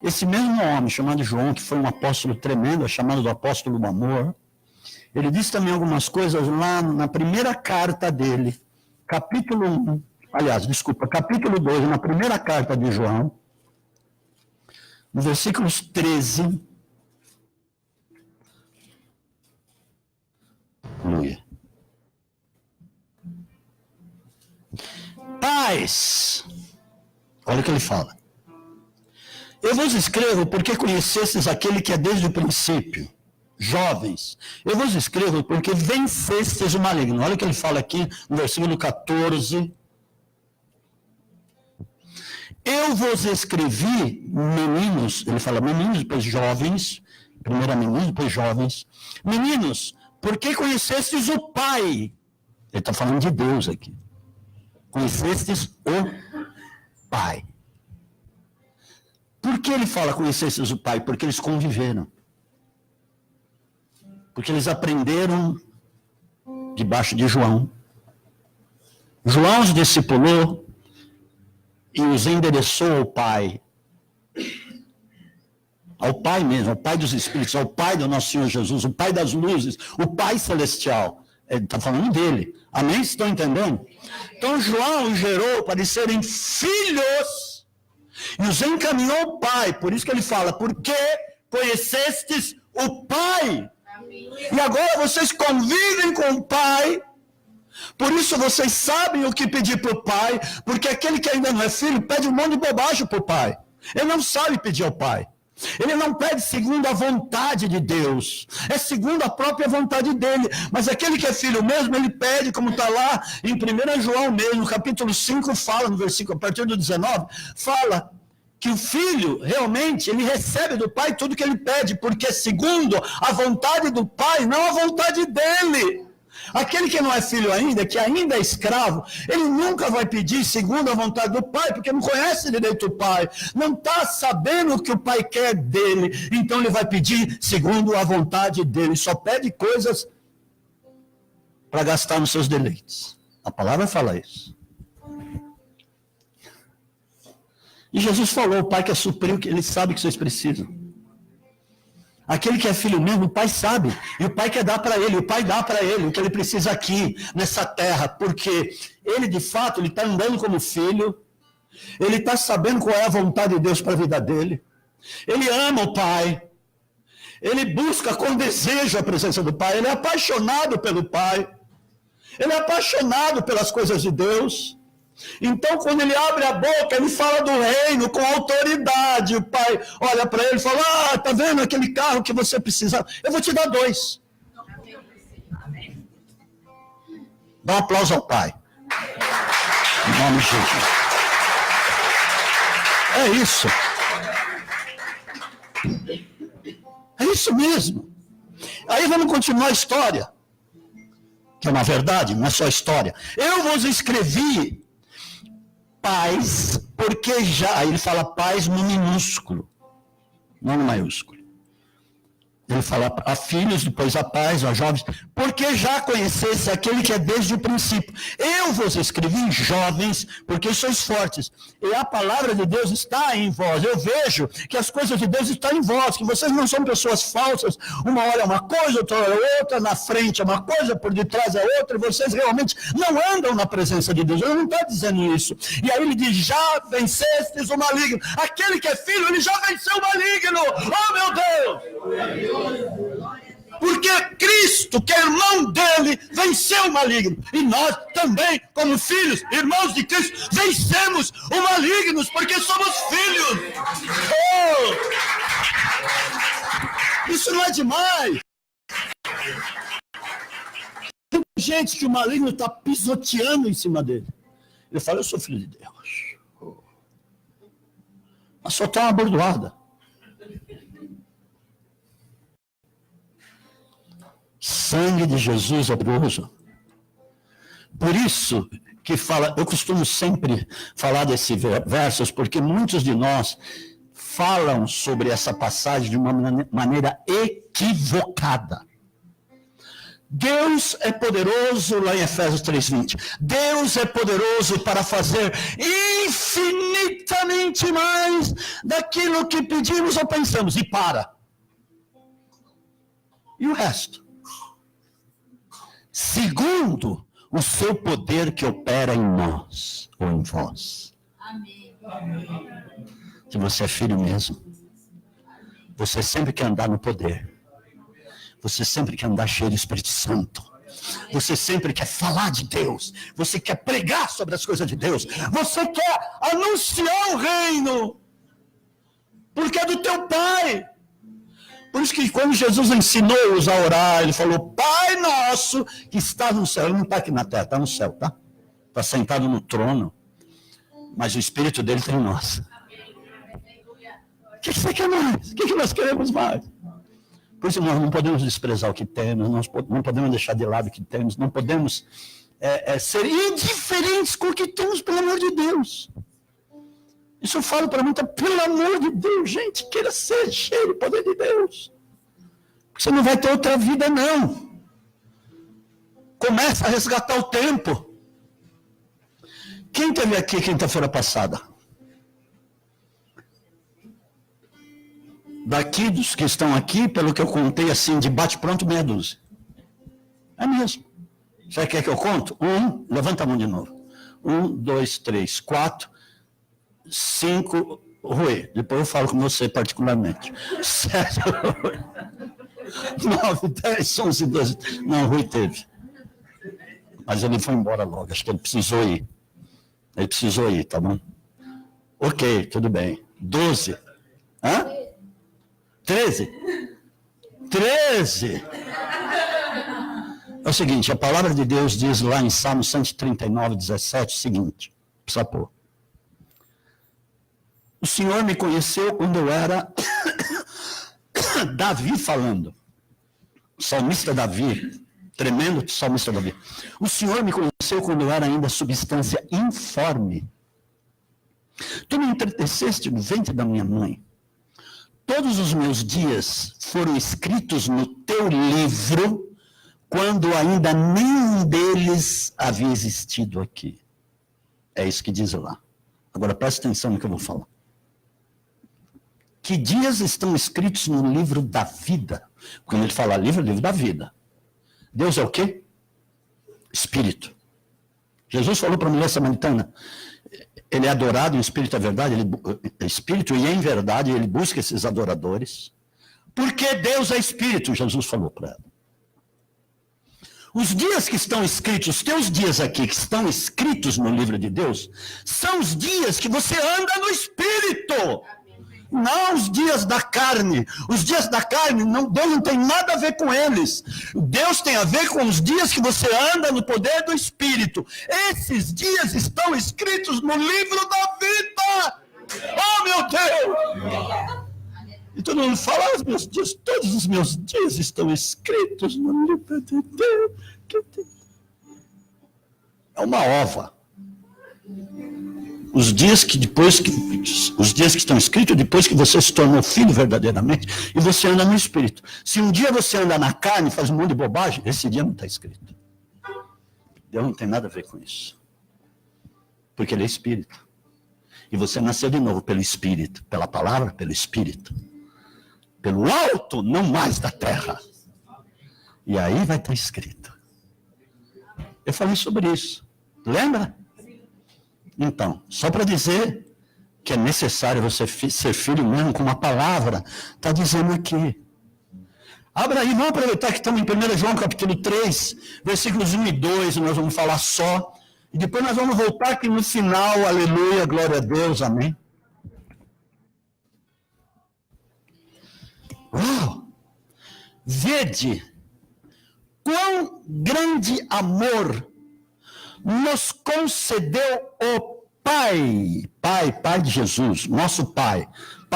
Esse mesmo homem, chamado João, que foi um apóstolo tremendo, é chamado do apóstolo do amor, ele disse também algumas coisas lá na primeira carta dele, capítulo 1, capítulo 2, na primeira carta de João, no versículos 13. Aleluia. Pais, olha o que ele fala. Eu vos escrevo porque conhecestes aquele que é desde o princípio. Jovens, eu vos escrevo porque vencestes o maligno. Olha o que ele fala aqui no versículo 14. Eu vos escrevi, meninos, ele fala meninos, depois jovens, primeiro meninos, depois jovens. Meninos, porque conhecestes o Pai. Ele está falando de Deus aqui. Conhecestes o Pai. Por que ele fala conhecestes o Pai? Porque eles conviveram. Porque eles aprenderam debaixo de João. João os discipulou e os endereçou ao Pai. Ao Pai mesmo, ao Pai dos Espíritos, ao Pai do nosso Senhor Jesus, o Pai das luzes, o Pai celestial. Ele está falando dele. Amém? Vocês estão entendendo? Então João os gerou para eles serem filhos e os encaminhou ao Pai. Por isso que ele fala, porque conhecestes o Pai. E agora vocês convivem com o Pai. Por isso vocês sabem o que pedir para o Pai, porque aquele que ainda não é filho pede um monte de bobagem para o Pai. Ele não sabe pedir ao Pai. Ele não pede segundo a vontade de Deus, é segundo a própria vontade dele. Mas aquele que é filho mesmo, ele pede, como está lá em 1 João mesmo, capítulo 5, fala no versículo, a partir do 19, fala que o filho, realmente, ele recebe do pai tudo que ele pede, porque segundo a vontade do pai, não a vontade dele. Aquele que não é filho ainda, que ainda é escravo, ele nunca vai pedir segundo a vontade do pai, porque não conhece direito o pai, não está sabendo o que o pai quer dele, então ele vai pedir segundo a vontade dele, só pede coisas para gastar nos seus deleites. A palavra fala isso. E Jesus falou, o pai quer suprir o que ele sabe que vocês precisam. Aquele que é filho mesmo, o pai sabe. E o pai quer dar para ele, o pai dá para ele o que ele precisa aqui, nessa terra. Porque ele, de fato, ele está andando como filho. Ele está sabendo qual é a vontade de Deus para a vida dele. Ele ama o pai. Ele busca com desejo a presença do pai. Ele é apaixonado pelo pai. Ele é apaixonado pelas coisas de Deus. Então, quando ele abre a boca, ele fala do reino com autoridade. O pai olha para ele e fala: ah, tá vendo aquele carro que você precisa? Eu vou te dar 2. Dá um aplauso ao pai. Em nome de Jesus. É isso. É isso mesmo. Aí vamos continuar a história. Que é uma verdade, não é só história. Eu vos escrevi paz, porque já... Aí ele fala paz no minúsculo, não no maiúsculo. Ele fala a filhos, depois a paz, a jovens, porque já conhecesse aquele que é desde o princípio. Eu vos escrevi jovens, porque sois fortes. E a palavra de Deus está em vós. Eu vejo que as coisas de Deus estão em vós, que vocês não são pessoas falsas. Uma hora é uma coisa, outra hora é outra, na frente é uma coisa, por detrás é outra. E vocês realmente não andam na presença de Deus. Eu não estou dizendo isso. E aí ele diz, já vencestes o maligno. Aquele que é filho, ele já venceu o maligno. Oh, meu Deus! Porque Cristo, que é irmão dele, venceu o maligno. E nós também, como filhos, irmãos de Cristo, vencemos o maligno, porque somos filhos. Oh! Isso não é demais? Tem gente que o maligno está pisoteando em cima dele. Ele fala, eu sou filho de Deus. Oh. Mas só está uma bordoada. Sangue de Jesus é poderoso. Por isso que fala, eu costumo sempre falar desses versos, porque muitos de nós falam sobre essa passagem de uma maneira equivocada. Deus é poderoso, lá em Efésios 3:20. Deus é poderoso para fazer infinitamente mais daquilo que pedimos ou pensamos. E para. E o resto? Segundo o seu poder que opera em nós, ou em vós. Amém. Se você é filho mesmo, você sempre quer andar no poder. Você sempre quer andar cheio do Espírito Santo. Você sempre quer falar de Deus. Você quer pregar sobre as coisas de Deus. Você quer anunciar o reino. Porque é do teu Pai. Por isso que quando Jesus ensinou-os a orar, ele falou, Pai nosso que está no céu. Ele não está aqui na terra, está no céu, tá? Está sentado no trono. Mas o Espírito dele está em nós. O que você quer mais? O que nós queremos mais? Por isso nós não podemos desprezar o que temos, nós não podemos deixar de lado o que temos, não podemos ser indiferentes com o que temos, pelo amor de Deus. Isso eu falo para muita, pelo amor de Deus, gente, queira ser cheio do poder de Deus. Você não vai ter outra vida, não. Começa a resgatar o tempo. Quem esteve aqui quinta-feira passada? Daqui dos que estão aqui, pelo que eu contei assim, de bate-pronto, meia dúzia. É mesmo. Você quer que eu conto? Levanta a mão de novo. 1, 2, 3, 4, 5, Rui. Depois eu falo com você particularmente. 7, 9, 10, 11, 12. Não, Rui teve. Mas ele foi embora logo, acho que ele precisou ir. Ele precisou ir, tá bom? Ok, tudo bem. 12. Hã? 13? 13! É o seguinte, a palavra de Deus diz lá em Salmo 139, 17, o seguinte, precisa pôr. O Senhor me conheceu quando eu era Davi falando. O salmista Davi, tremendo salmista Davi. O Senhor me conheceu quando eu era ainda substância informe. Tu me entreteceste no ventre da minha mãe. Todos os meus dias foram escritos no teu livro, quando ainda nenhum deles havia existido aqui. É isso que diz lá. Agora preste atenção no que eu vou falar. Que dias estão escritos no livro da vida? Quando ele fala livro, é livro da vida. Deus é o quê? Espírito. Jesus falou para a mulher samaritana, ele é adorado em espírito, é verdade, ele é espírito e em verdade ele busca esses adoradores. Porque Deus é espírito, Jesus falou para ela. Os dias que estão escritos, os teus dias aqui que estão escritos no livro de Deus, são os dias que você anda no espírito. Não os dias da carne. Os dias da carne, Deus não tem nada a ver com eles. Deus tem a ver com os dias que você anda no poder do Espírito. Esses dias estão escritos no livro da vida. Oh, meu Deus! E todo mundo fala, os meus dias, todos os meus dias estão escritos no livro de Deus. É uma ova. Os dias que estão escritos depois que você se tornou filho verdadeiramente e você anda no Espírito. Se um dia você anda na carne e faz um monte de bobagem, esse dia não está escrito. Deus não tem nada a ver com isso. Porque ele é Espírito. E você nasceu de novo pelo Espírito, pela palavra, pelo Espírito. Pelo alto, não mais da terra. E aí vai estar escrito. Eu falei sobre isso. Lembra? Então, só para dizer que é necessário você ser filho mesmo, como a palavra está dizendo aqui. Abra aí, vamos aproveitar que estamos em 1 João capítulo 3, versículos 1 e 2, nós vamos falar só. E depois nós vamos voltar aqui no final, aleluia, glória a Deus, amém. Uau! Vede quão grande amor nos concedeu o Pai de Jesus, nosso Pai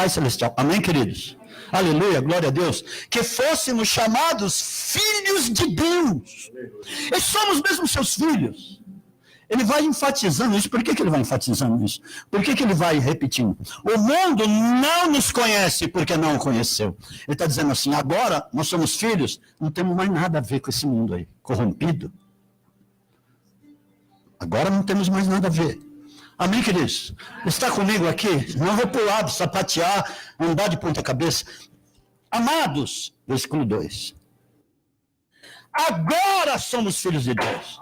Celestial. Amém, queridos? Aleluia, glória a Deus. Que fôssemos chamados filhos de Deus. E somos mesmo seus filhos. Ele vai enfatizando isso. Por que ele vai enfatizando isso? Por que ele vai repetindo? O mundo não nos conhece porque não o conheceu. Ele está dizendo assim, agora nós somos filhos, não temos mais nada a ver com esse mundo aí, corrompido. Agora não temos mais nada a ver. Amém, queridos? Está comigo aqui? Não vou pular, sapatear, andar de ponta cabeça. Amados, versículo 2. Agora somos filhos de Deus.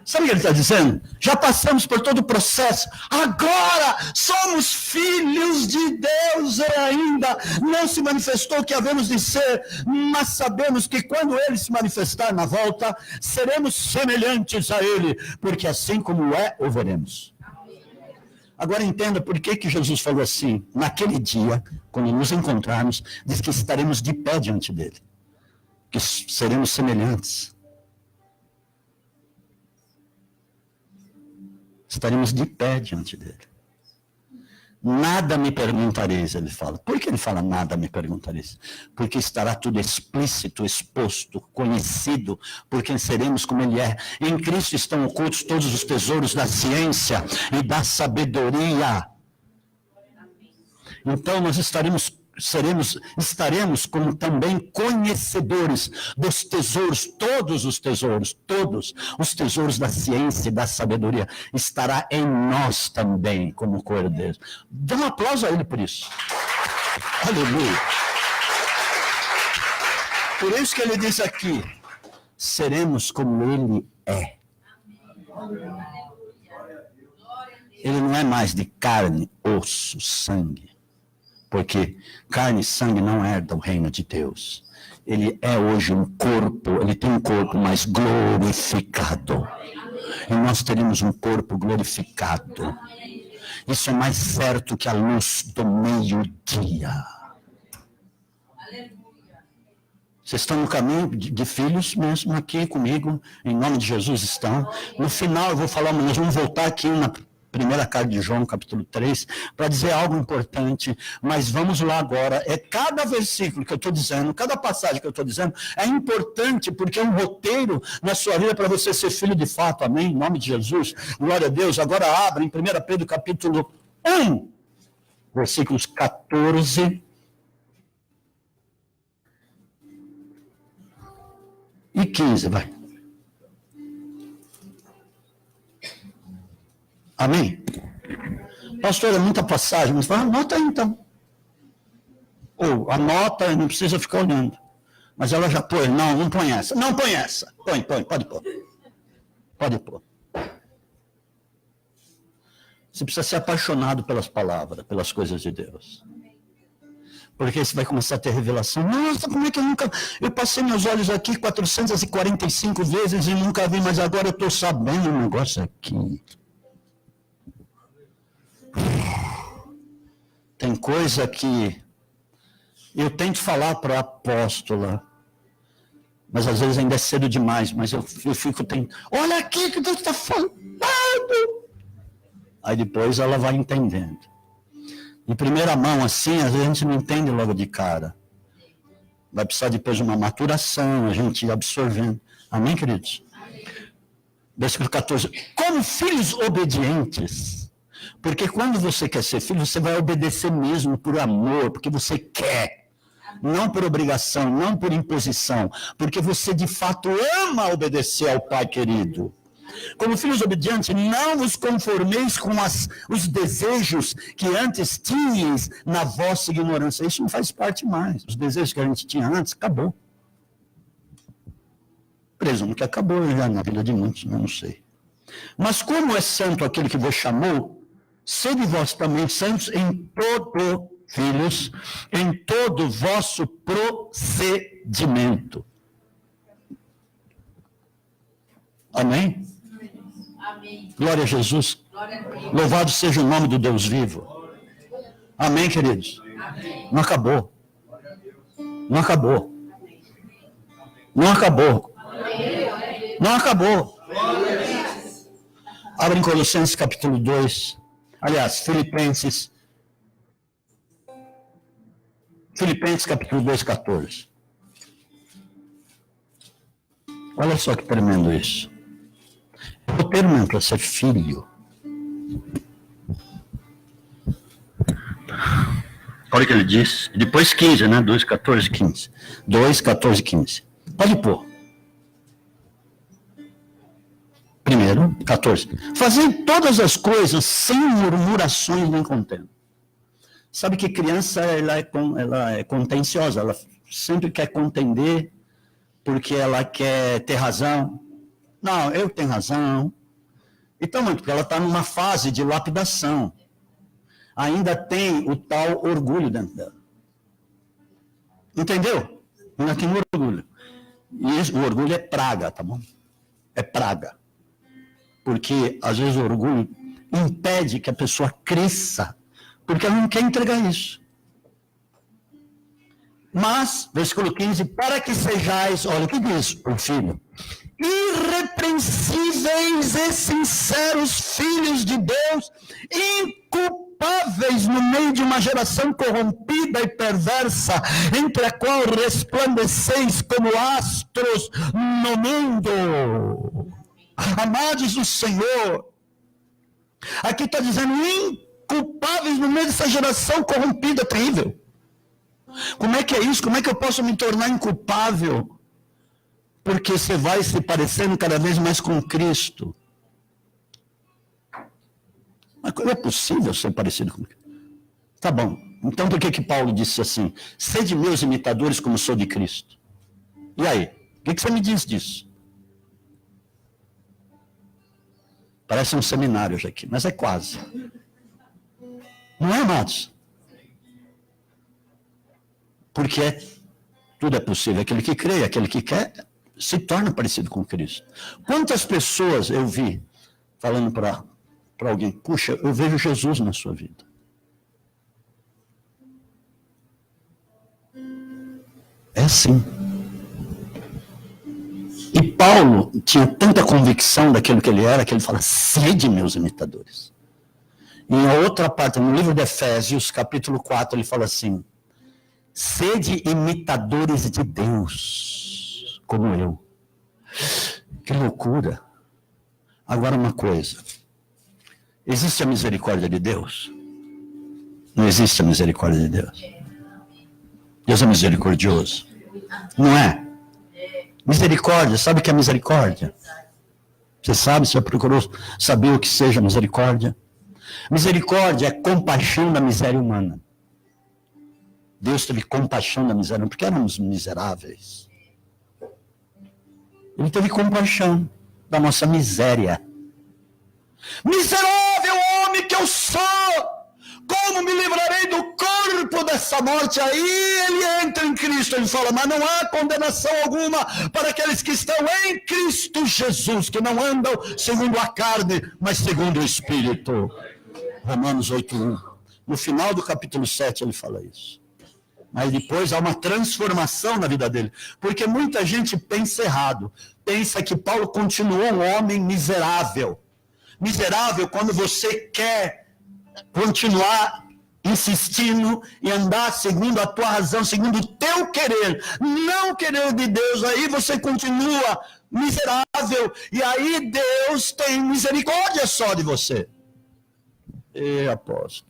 Sabe o que ele está dizendo? Já passamos por todo o processo. Agora somos filhos de Deus e ainda não se manifestou o que havemos de ser, mas sabemos que quando ele se manifestar na volta, seremos semelhantes a ele, porque assim como é, o veremos. Agora entenda por que Jesus falou assim, naquele dia, quando nos encontrarmos, diz que estaremos de pé diante dele. Que seremos semelhantes. Estaremos de pé diante dele. Nada me perguntareis, ele fala. Por que ele fala nada me perguntareis? Porque estará tudo explícito, exposto, conhecido, porque seremos como ele é. Em Cristo estão ocultos todos os tesouros da ciência e da sabedoria. Então nós estaremos como também conhecedores dos tesouros, todos os tesouros da ciência e da sabedoria, estará em nós também, como cordeiros. Dá um aplauso a ele por isso. Aleluia. Por isso que ele diz aqui, seremos como ele é. Ele não é mais de carne, osso, sangue. Porque carne e sangue não herdam o reino de Deus. Ele é hoje um corpo, ele tem um corpo mais glorificado. E nós teremos um corpo glorificado. Isso é mais certo que a luz do meio-dia. Vocês estão no caminho de filhos mesmo aqui comigo, em nome de Jesus estão. No final eu vou falar, nós vamos voltar aqui na primeira carta de João, capítulo 3, para dizer algo importante, mas vamos lá agora. É cada versículo que eu estou dizendo, cada passagem que eu estou dizendo, é importante, porque é um roteiro na sua vida para você ser filho de fato, amém? Em nome de Jesus, glória a Deus. Agora abra em 1 Pedro, capítulo 1, versículos 14 e 15, vai. Amém? Pastor, é muita passagem, mas anota aí então. Ou anota, não precisa ficar olhando. Mas ela já põe, não põe essa. Não põe essa. Põe, pode pôr. Pode pôr. Você precisa ser apaixonado pelas palavras, pelas coisas de Deus. Porque você vai começar a ter revelação. Nossa, como é que eu passei meus olhos aqui 445 vezes e nunca vi, mas agora eu estou sabendo um negócio aqui. Tem coisa que eu tento falar para a apóstola, mas às vezes ainda é cedo demais, mas eu fico tentando. Olha aqui que Deus está falando. Aí depois ela vai entendendo. Em primeira mão, assim, às vezes a gente não entende logo de cara. Vai precisar depois de uma maturação, a gente ir absorvendo. Amém, queridos? Amém. Versículo 14. Como filhos obedientes. Porque quando você quer ser filho, você vai obedecer mesmo por amor, porque você quer. Não por obrigação, não por imposição. Porque você de fato ama obedecer ao Pai querido. Como filhos obedientes, não vos conformeis com os desejos que antes tinhais na vossa ignorância. Isso não faz parte mais. Os desejos que a gente tinha antes, acabou. Presumo que acabou já na vida de muitos, não sei. Mas como é santo aquele que vos chamou, sede vós também santos em todo, filhos, em todo vosso procedimento. Amém? Amém. Glória a Jesus. Glória a Deus. Louvado seja o nome do Deus vivo. Amém, queridos? Amém. Não acabou. Não acabou. Não acabou. Não acabou. Abre em Colossenses capítulo 2. Aliás, Filipenses capítulo 2, 14. Olha só que tremendo isso. O termo para ser filho. Olha o que ele diz. Depois 15, né? 2, 14, 15. 2, 14, 15. Pode pôr. Primeiro, 14. Fazei todas as coisas sem murmurações nem contenda. Sabe que criança ela é contenciosa. Ela sempre quer contender porque ela quer ter razão. Não, eu tenho razão. Então, porque ela está numa fase de lapidação. Ainda tem o tal orgulho dentro dela. Entendeu? Ainda tem orgulho. E isso, o orgulho é praga, tá bom? É praga. Porque, às vezes, o orgulho impede que a pessoa cresça. Porque ela não quer entregar isso. Mas, versículo 15, para que sejais, olha o que diz o filho, irrepreensíveis e sinceros filhos de Deus, inculpáveis no meio de uma geração corrompida e perversa, entre a qual resplandeceis como astros no mundo. Amados do Senhor, aqui está dizendo inculpáveis no meio dessa geração corrompida, terrível. Como é que é isso? Como é que eu posso me tornar inculpável? Porque você vai se parecendo cada vez mais com Cristo. Mas como é possível ser parecido com Cristo? Tá bom. Então por que Paulo disse assim? Sede meus imitadores como sou de Cristo. E aí? O que você me diz disso? Parece um seminário já aqui, mas é quase. Não é, amados? Porque tudo é possível. Aquele que crê, aquele que quer, se torna parecido com Cristo. Quantas pessoas eu vi falando para alguém, puxa, eu vejo Jesus na sua vida. É assim. E Paulo tinha tanta convicção daquilo que ele era, que ele fala, sede meus imitadores. E em outra parte, no livro de Efésios, capítulo 4, ele fala assim, sede imitadores de Deus, como eu. Que loucura. Agora uma coisa. Existe a misericórdia de Deus? Não existe a misericórdia de Deus. Deus é misericordioso. Não é? Misericórdia, sabe o que é misericórdia? Você sabe, você já procurou saber o que seja misericórdia? Misericórdia é compaixão da miséria humana. Deus teve compaixão da miséria, porque éramos miseráveis. Ele teve compaixão da nossa miséria. Miserável homem que eu sou! Como me livrarei do corpo dessa morte? Aí ele entra em Cristo, ele fala, mas não há condenação alguma para aqueles que estão em Cristo Jesus, que não andam segundo a carne, mas segundo o Espírito. Romanos 8:1. No final do capítulo 7 ele fala isso. Mas depois há uma transformação na vida dele, porque muita gente pensa errado, pensa que Paulo continuou um homem miserável. Miserável quando você quer continuar insistindo e andar segundo a tua razão, segundo o teu querer, não querer de Deus, aí você continua miserável, e aí Deus tem misericórdia só de você. E apóstolo.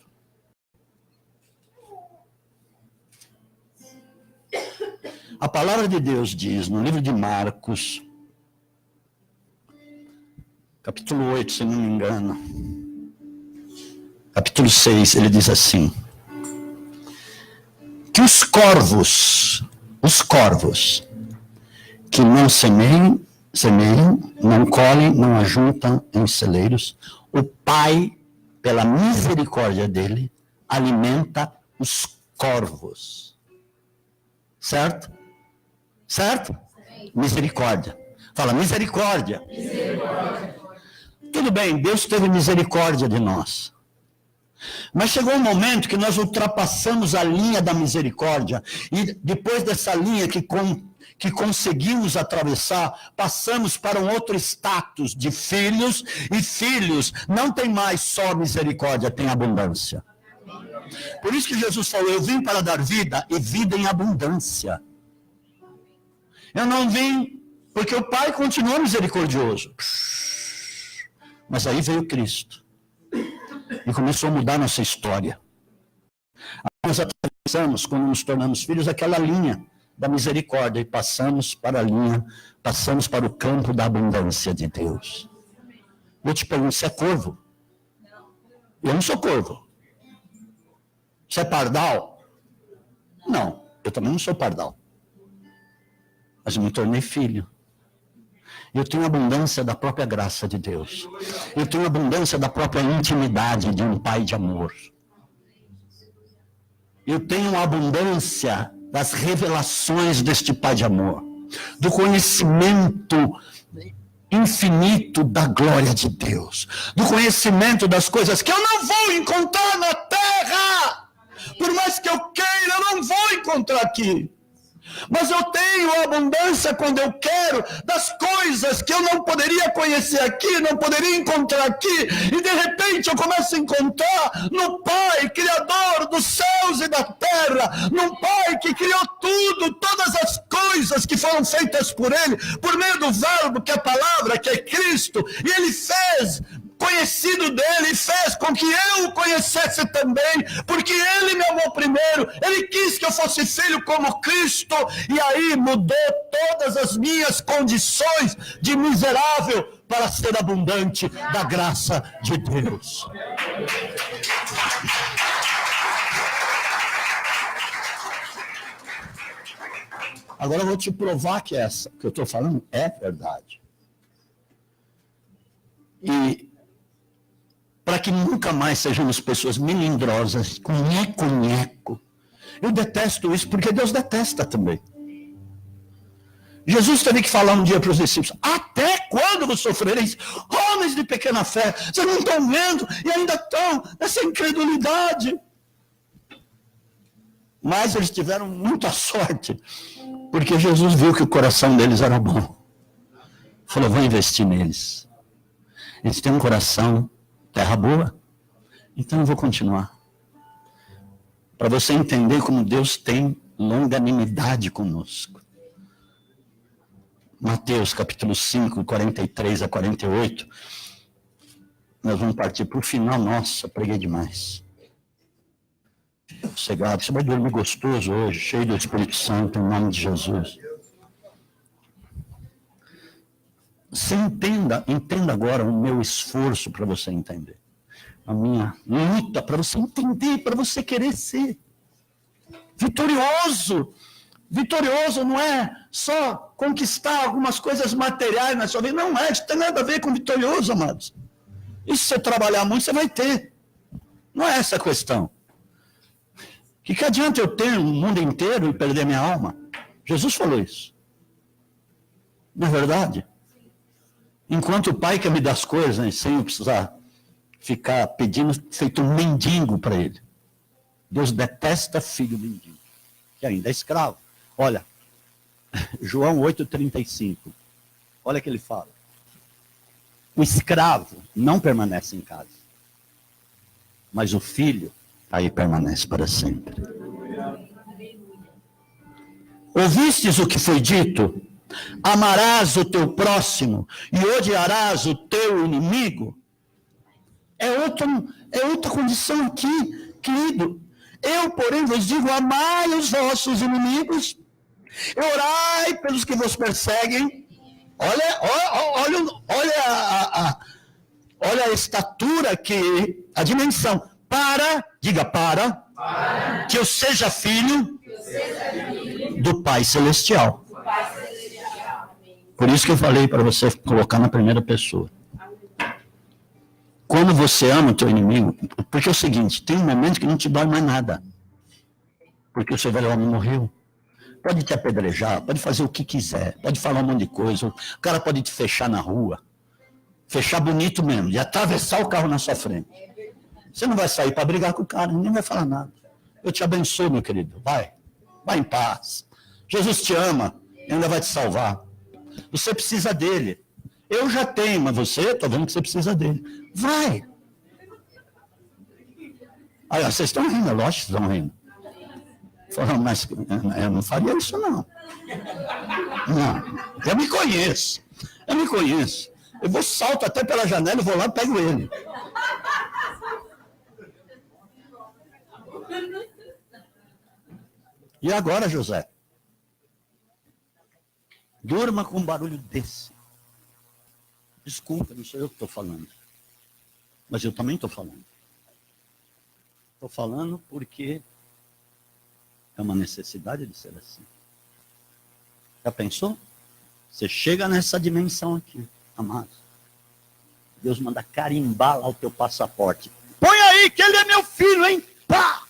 A palavra de Deus diz, no livro de Marcos, capítulo 8, se não me engano, capítulo 6, ele diz assim, que os corvos que não semeiam, não colhem, não ajuntam em celeiros, o Pai, pela misericórdia dele, alimenta os corvos. Certo? Certo? Misericórdia. Fala, misericórdia. Misericórdia. Tudo bem, Deus teve misericórdia de nós. Mas chegou um momento que nós ultrapassamos a linha da misericórdia, e depois dessa linha que conseguimos atravessar, passamos para um outro status de filhos, e filhos não tem mais só misericórdia, tem abundância. Por isso que Jesus falou, eu vim para dar vida, e vida em abundância. Eu não vim, porque o Pai continuou misericordioso. Mas aí veio Cristo. E começou a mudar nossa história. Nós atravessamos, quando nos tornamos filhos, aquela linha da misericórdia, e passamos para a linha, passamos para o campo da abundância de Deus. Eu te pergunto, você é corvo? Eu não sou corvo. Você é pardal? Não, eu também não sou pardal. Mas eu me tornei filho. Eu tenho abundância da própria graça de Deus. Eu tenho abundância da própria intimidade de um Pai de amor. Eu tenho abundância das revelações deste Pai de amor. Do conhecimento infinito da glória de Deus. Do conhecimento das coisas que eu não vou encontrar na terra. Por mais que eu queira, eu não vou encontrar aqui. Mas eu tenho abundância quando eu quero das coisas que eu não poderia conhecer aqui, não poderia encontrar aqui, e de repente eu começo a encontrar no Pai, Criador dos céus e da terra, no Pai que criou tudo, todas as coisas que foram feitas por Ele, por meio do Verbo, que é a palavra, que é Cristo, e Ele fez conhecido dele, e fez com que eu o conhecesse também, porque ele me amou primeiro, ele quis que eu fosse filho como Cristo, e aí mudou todas as minhas condições de miserável para ser abundante da graça de Deus. Agora eu vou te provar que essa que eu estou falando é verdade. E para que nunca mais sejamos pessoas melindrosas, com nheco-nheco. Eu detesto isso, porque Deus detesta também. Jesus teve que falar um dia para os discípulos, até quando vos sofrereis, homens de pequena fé, vocês não estão vendo e ainda estão nessa incredulidade. Mas eles tiveram muita sorte, porque Jesus viu que o coração deles era bom. Falou, vou investir neles. Eles têm um coração terra boa, então eu vou continuar. Para você entender como Deus tem longanimidade conosco. Mateus capítulo 5, 43 a 48. Nós vamos partir para o final. Nossa, preguei demais. Sossegado, você vai dormir gostoso hoje, cheio do Espírito Santo, em nome de Jesus. Você entenda agora o meu esforço para você entender. A minha luta para você entender, para você querer ser vitorioso. Vitorioso não é só conquistar algumas coisas materiais na sua vida. Não é, isso tem nada a ver com vitorioso, amados. E se você trabalhar muito, você vai ter. Não é essa a questão. Que adianta eu ter um mundo inteiro e perder minha alma? Jesus falou isso. Não é verdade? Enquanto o pai quer me dar as coisas, né, sem eu precisar ficar pedindo, feito um mendigo para ele. Deus detesta filho mendigo, que ainda é escravo. Olha, João 8,35. Olha o que ele fala. O escravo não permanece em casa, mas o filho aí permanece para sempre. Ouvistes o que foi dito? Amarás o teu próximo e odiarás o teu inimigo. É outra condição aqui, querido. Eu, porém, vos digo, amai os vossos inimigos, orai pelos que vos perseguem. Olha a estatura aqui, a dimensão. Diga para, que eu seja filho do Pai Celestial. Por isso que eu falei para você colocar na primeira pessoa. Quando você ama o teu inimigo, porque é o seguinte, tem um momento que não te dói mais nada. Porque o seu velho homem morreu. Pode te apedrejar, pode fazer o que quiser, pode falar um monte de coisa. O cara pode te fechar na rua. Fechar bonito mesmo, de atravessar o carro na sua frente. Você não vai sair para brigar com o cara, ninguém vai falar nada. Eu te abençoo, meu querido. Vai em paz. Jesus te ama, e ainda vai te salvar. Você precisa dele. Eu já tenho, mas você, estou vendo que você precisa dele. Vai. Aí, vocês estão rindo, é lógico que estão rindo. Falando, mas eu não faria isso, não. Não, eu me conheço. Eu vou salto até pela janela e vou lá e pego ele. E agora, José? Durma com um barulho desse. Desculpa, não sou eu que estou falando. Mas eu também estou falando. Estou falando porque é uma necessidade de ser assim. Já pensou? Você chega nessa dimensão aqui, amados. Deus manda carimbar lá o teu passaporte. Põe aí que ele é meu filho, hein? Pá!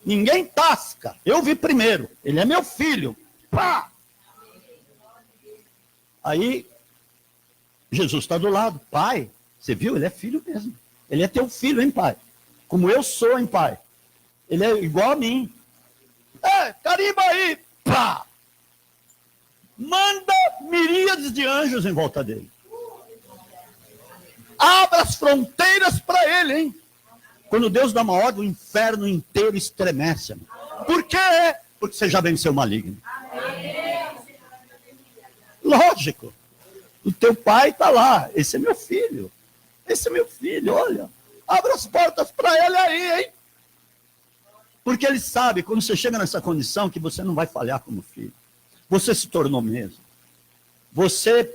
Ninguém tasca. Eu vi primeiro. Ele é meu filho. Pá! Aí, Jesus está do lado. Pai, você viu? Ele é filho mesmo. Ele é teu filho, hein, pai? Como eu sou, hein, pai? Ele é igual a mim. Carimba aí. Pá! Manda miríades de anjos em volta dele. Abra as fronteiras para ele, hein? Quando Deus dá uma ordem, o inferno inteiro estremece. Por quê? Porque você já venceu o maligno. Lógico. O teu pai está lá. Esse é meu filho. Olha. Abra as portas para ele aí, hein? Porque ele sabe, quando você chega nessa condição, que você não vai falhar como filho. Você se tornou mesmo. Você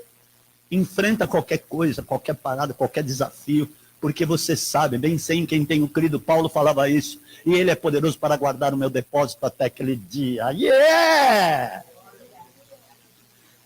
enfrenta qualquer coisa, qualquer parada, qualquer desafio, porque você sabe, bem sei em quem tenho crido, Paulo falava isso, e ele é poderoso para guardar o meu depósito até aquele dia. Yeah!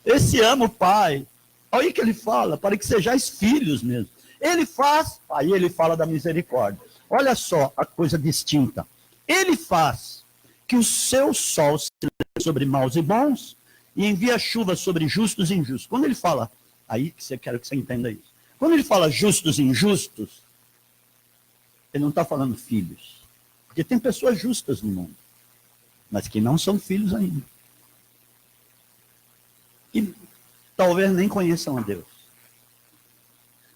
Esse ama o Pai. Olha o que ele fala, para que sejais filhos mesmo. Ele faz, aí ele fala da misericórdia. Olha só a coisa distinta. Ele faz que o seu sol se leve sobre maus e bons e envia chuva sobre justos e injustos. Quando ele fala, aí quero que você entenda isso. Quando ele fala justos e injustos, ele não está falando filhos. Porque tem pessoas justas no mundo, mas que não são filhos ainda. E talvez nem conheçam a Deus.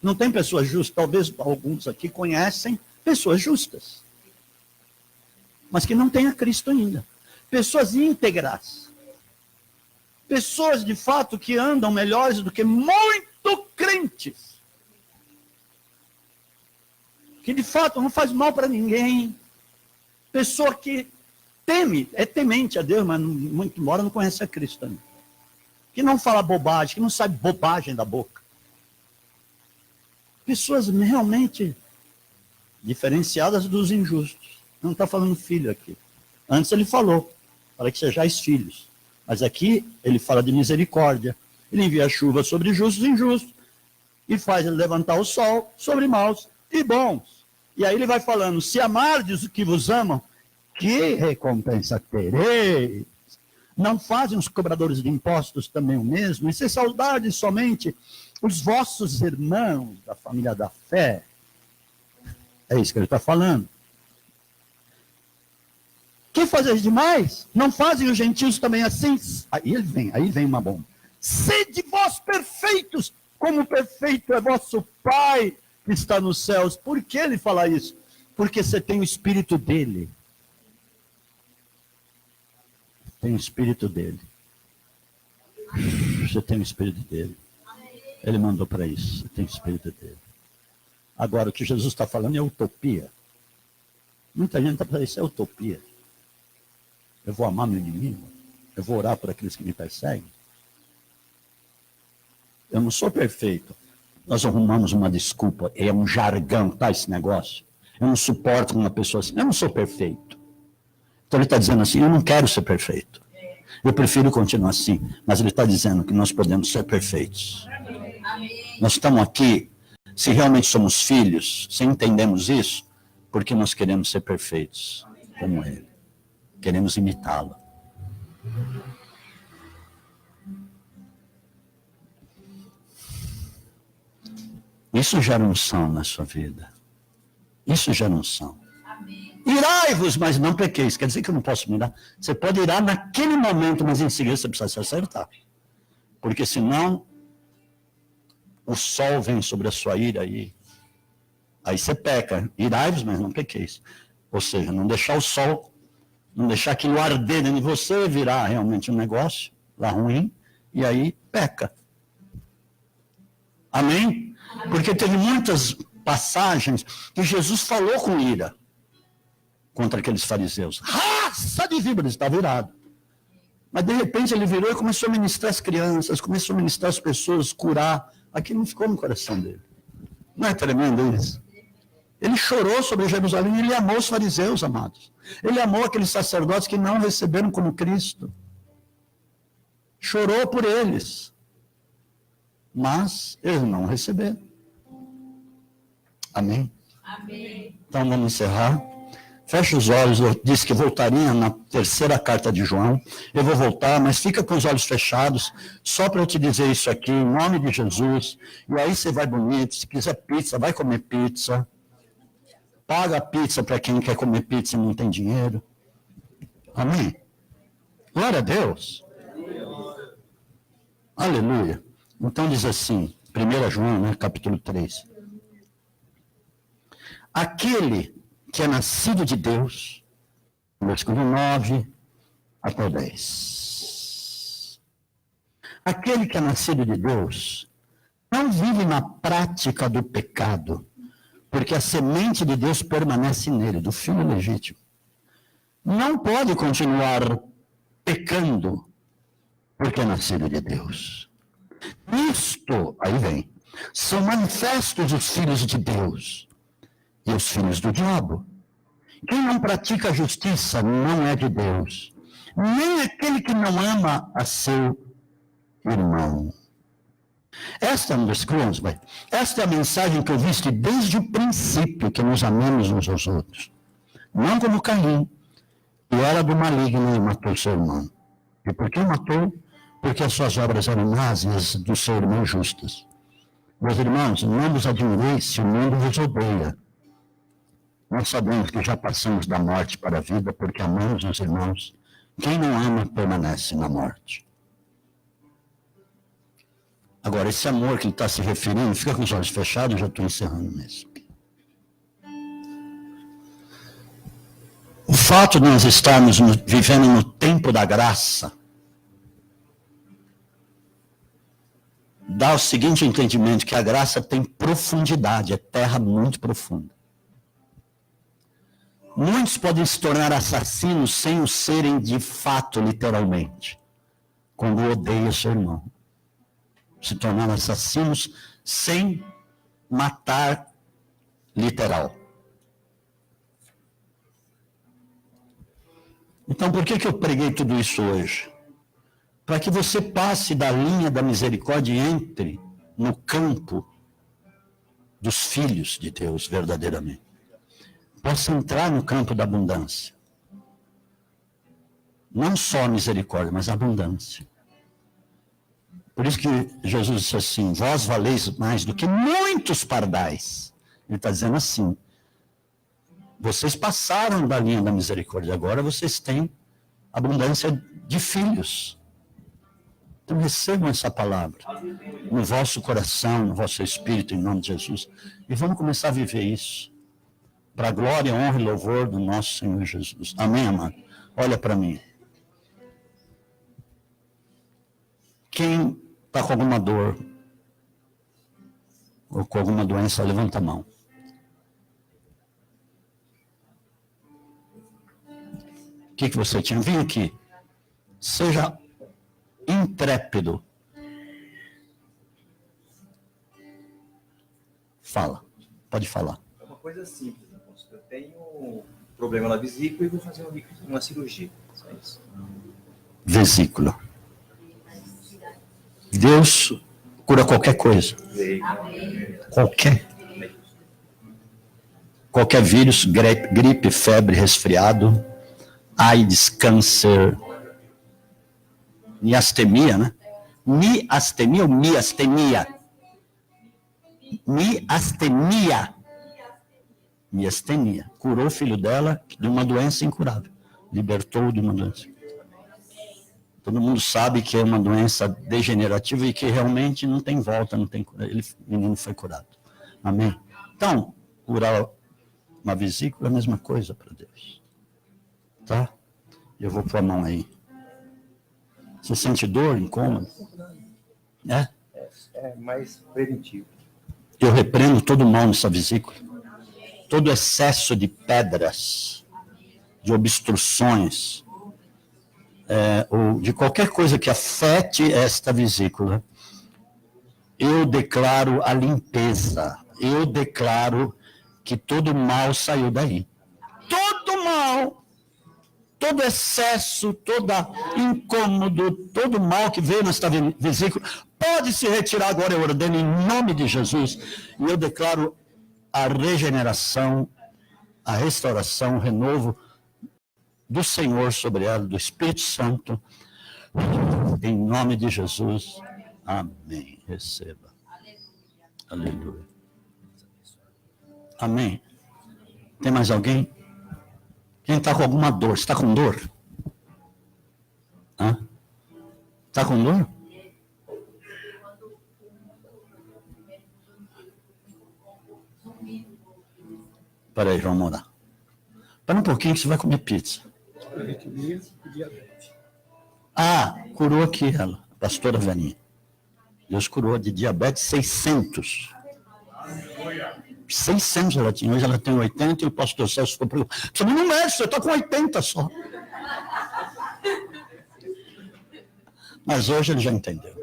Não tem pessoas justas, talvez alguns aqui conhecem pessoas justas, mas que não têm a Cristo ainda. Pessoas íntegras. Pessoas, de fato, que andam melhores do que muito crentes. Que, de fato, não faz mal para ninguém. Pessoa que teme, é temente a Deus, mas muito embora não conhece a Cristo ainda. Que não fala bobagem, que não sabe bobagem da boca. Pessoas realmente diferenciadas dos injustos. Não está falando filho aqui. Antes ele falou, para que sejais filhos. Mas aqui ele fala de misericórdia. Ele envia chuva sobre justos e injustos. E faz ele levantar o sol sobre maus e bons. E aí ele vai falando, se amardes o que vos amam, que recompensa tereis? Não fazem os cobradores de impostos também o mesmo? E se saudardes somente os vossos irmãos da família da fé? É isso que ele está falando. Que fazeis demais? Não fazem os gentios também assim? Aí vem uma bomba. Sede vós perfeitos, como perfeito é vosso Pai que está nos céus. Por que ele fala isso? Porque você tem o Espírito dele. Tem o Espírito dele. Você tem o Espírito dele. Ele mandou para isso. Você tem o Espírito dele. Agora, o que Jesus está falando é utopia. Muita gente está falando, isso é utopia. Eu vou amar meu inimigo. Eu vou orar por aqueles que me perseguem. Eu não sou perfeito. Nós arrumamos uma desculpa. É um jargão, tá, esse negócio. Eu não suporto uma pessoa assim. Eu não sou perfeito. Então ele está dizendo assim, eu não quero ser perfeito. Eu prefiro continuar assim. Mas ele está dizendo que nós podemos ser perfeitos. Nós estamos aqui, se realmente somos filhos, se entendemos isso, porque nós queremos ser perfeitos, como ele. Queremos imitá-lo. Isso gera unção na sua vida. Isso gera unção. Irai-vos, mas não pequeis. Quer dizer que eu não posso me irar? Você pode irar naquele momento, mas em seguida você precisa se acertar. Porque senão, o sol vem sobre a sua ira aí você peca. Irai-vos, mas não pequeis. Ou seja, não deixar o sol, não deixar aquilo arder dentro de você, virar realmente um negócio lá ruim, e aí peca. Amém? Porque teve muitas passagens que Jesus falou com ira contra aqueles fariseus. Raça de víboras, está virado. Mas de repente ele virou e começou a ministrar as crianças, começou a ministrar as pessoas, curar. Aquilo não ficou no coração dele. Não é tremendo isso? Ele chorou sobre Jerusalém e ele amou os fariseus, amados. Ele amou aqueles sacerdotes que não receberam como Cristo. Chorou por eles. Mas eles não receberam. Amém? Amém. Então vamos encerrar. Fecha os olhos, eu disse que voltaria na terceira carta de João. Eu vou voltar, mas fica com os olhos fechados, só para eu te dizer isso aqui, em nome de Jesus. E aí você vai bonito, se quiser pizza, vai comer pizza. Paga a pizza para quem quer comer pizza e não tem dinheiro. Amém? Glória a Deus. Aleluia. Então diz assim, 1 João, né, capítulo 3. Aquele que é nascido de Deus, versículo 9 até 10. Aquele que é nascido de Deus não vive na prática do pecado, porque a semente de Deus permanece nele, do filho legítimo. Não pode continuar pecando, porque é nascido de Deus. Isto, aí vem, são manifestos os filhos de Deus e os filhos do diabo. Quem não pratica a justiça não é de Deus, nem aquele que não ama a seu irmão. Esta é a mensagem que eu vi desde o princípio, que nos amemos uns aos outros. Não como Caim, que era do maligno e matou seu irmão. E por que matou? Porque as suas obras eram más e as do seu irmão justas. Meus irmãos, não vos admireis se o mundo vos odeia. Nós sabemos que já passamos da morte para a vida porque amamos os irmãos. Quem não ama permanece na morte. Agora, esse amor que ele está se referindo, fica com os olhos fechados, eu já estou encerrando mesmo. O fato de nós estarmos vivendo no tempo da graça dá o seguinte entendimento, que a graça tem profundidade, é terra muito profunda. Muitos podem se tornar assassinos sem o serem de fato, literalmente, quando odeia seu irmão. Se tornar assassinos sem matar literal. Então, por que eu preguei tudo isso hoje? Para que você passe da linha da misericórdia e entre no campo dos filhos de Deus, verdadeiramente. Possa entrar no campo da abundância. Não só a misericórdia, mas a abundância. Por isso que Jesus disse assim, vós valeis mais do que muitos pardais. Ele está dizendo assim, vocês passaram da linha da misericórdia, agora vocês têm abundância de filhos. Então recebam essa palavra no vosso coração, no vosso espírito, em nome de Jesus. E vamos começar a viver isso. Para a glória, honra e louvor do nosso Senhor Jesus. Amém, amado? Olha para mim. Quem está com alguma dor ou com alguma doença, levanta a mão. O que você tinha? Vem aqui. Seja intrépido. Fala. Pode falar. É uma coisa simples, apóstolo. Eu tenho um problema na vesícula e vou fazer uma cirurgia. Só isso. Vesícula. Deus cura qualquer coisa. Qualquer vírus, gripe, febre, resfriado, AIDS, câncer, miastemia, né? Miastemia ou miastemia? Miastemia. Curou o filho dela de uma doença incurável. Libertou de uma doença. Todo mundo sabe que é uma doença degenerativa e que realmente não tem volta, não tem cura. O menino foi curado. Amém? Então, curar uma vesícula é a mesma coisa para Deus. Tá? Eu vou pôr a mão aí. Você sente dor, incômodo? É mais preventivo. Eu repreendo todo o mal nessa vesícula. Todo excesso de pedras, de obstruções, ou de qualquer coisa que afete esta vesícula, eu declaro a limpeza. Eu declaro que todo mal saiu daí. Todo mal, todo excesso, todo incômodo, todo mal que veio nesta vesícula, pode se retirar agora, eu ordeno em nome de Jesus. E eu declaro a regeneração, a restauração, o renovo do Senhor sobre ela, do Espírito Santo, em nome de Jesus. Amém. Receba. Aleluia. Amém. Tem mais alguém? Quem está com alguma dor? Você está com dor? Está com dor? Espera aí, vamos orar. Espera um pouquinho que você vai comer pizza. Curou aqui ela, a pastora velhinha. Deus curou de diabetes 600. 600 ela tinha, hoje ela tem 80 e o pastor Celso ficou preocupado. Você não mexe, você está com 80 só. Mas hoje ele já entendeu.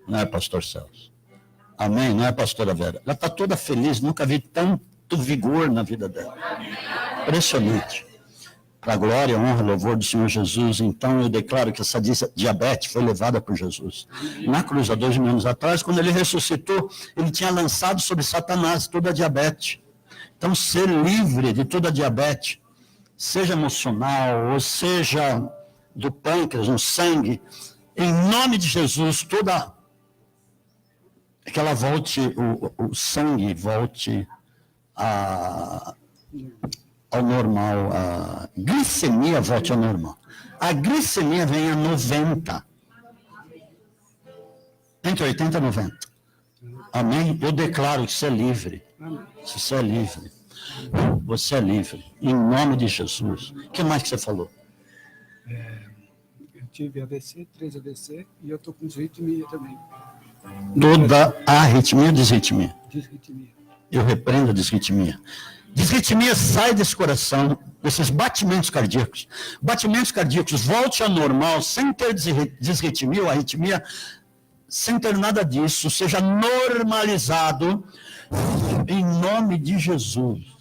Não é, pastor Celso? Amém? Não é, pastora Vera? Ela está toda feliz, nunca vi tanto vigor na vida dela. Impressionante. Para a glória, honra, louvor do Senhor Jesus, então eu declaro que essa diabetes foi levada por Jesus. Na cruz, há 2.000 anos atrás, quando ele ressuscitou, ele tinha lançado sobre Satanás toda a diabetes. Então, ser livre de toda a diabetes, seja emocional, ou seja do pâncreas, no sangue, em nome de Jesus, toda que ela volte, o sangue volte ao normal, a glicemia volte ao normal. A glicemia vem a 90. Entre 80 e 90. Amém? Eu declaro que você é livre. Você é livre. Você é livre. Em nome de Jesus. O que mais que você falou? Eu tive AVC, 3 AVC, e eu estou com disritmia também. Toda a arritmia ou disritmia? Disritmia. Eu repreendo a disritmia. Disritmia sai desse coração, desses batimentos cardíacos. Batimentos cardíacos, volte ao normal, sem ter disritmia ou arritmia, sem ter nada disso, seja normalizado, em nome de Jesus.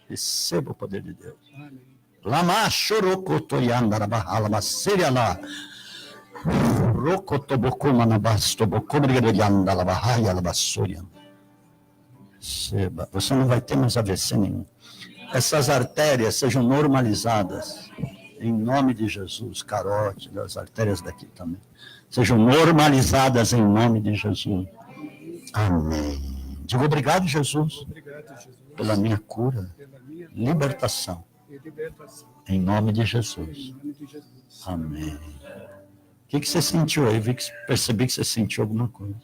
Receba o poder de Deus. Lama chorocotoyandarabahala baseriala. Rocotobocoma na bastobocomriandalabahaya labassoria. Você não vai ter mais AVC nenhum. Essas artérias sejam normalizadas. Em nome de Jesus, carótidas, as artérias daqui também. Sejam normalizadas em nome de Jesus. Amém. Digo obrigado, Jesus, Obrigado, Jesus, pela minha cura, pela minha libertação. e libertação. Em nome de Em Jesus. nome de Jesus. Amém. O que você sentiu aí? Percebi que você sentiu alguma coisa.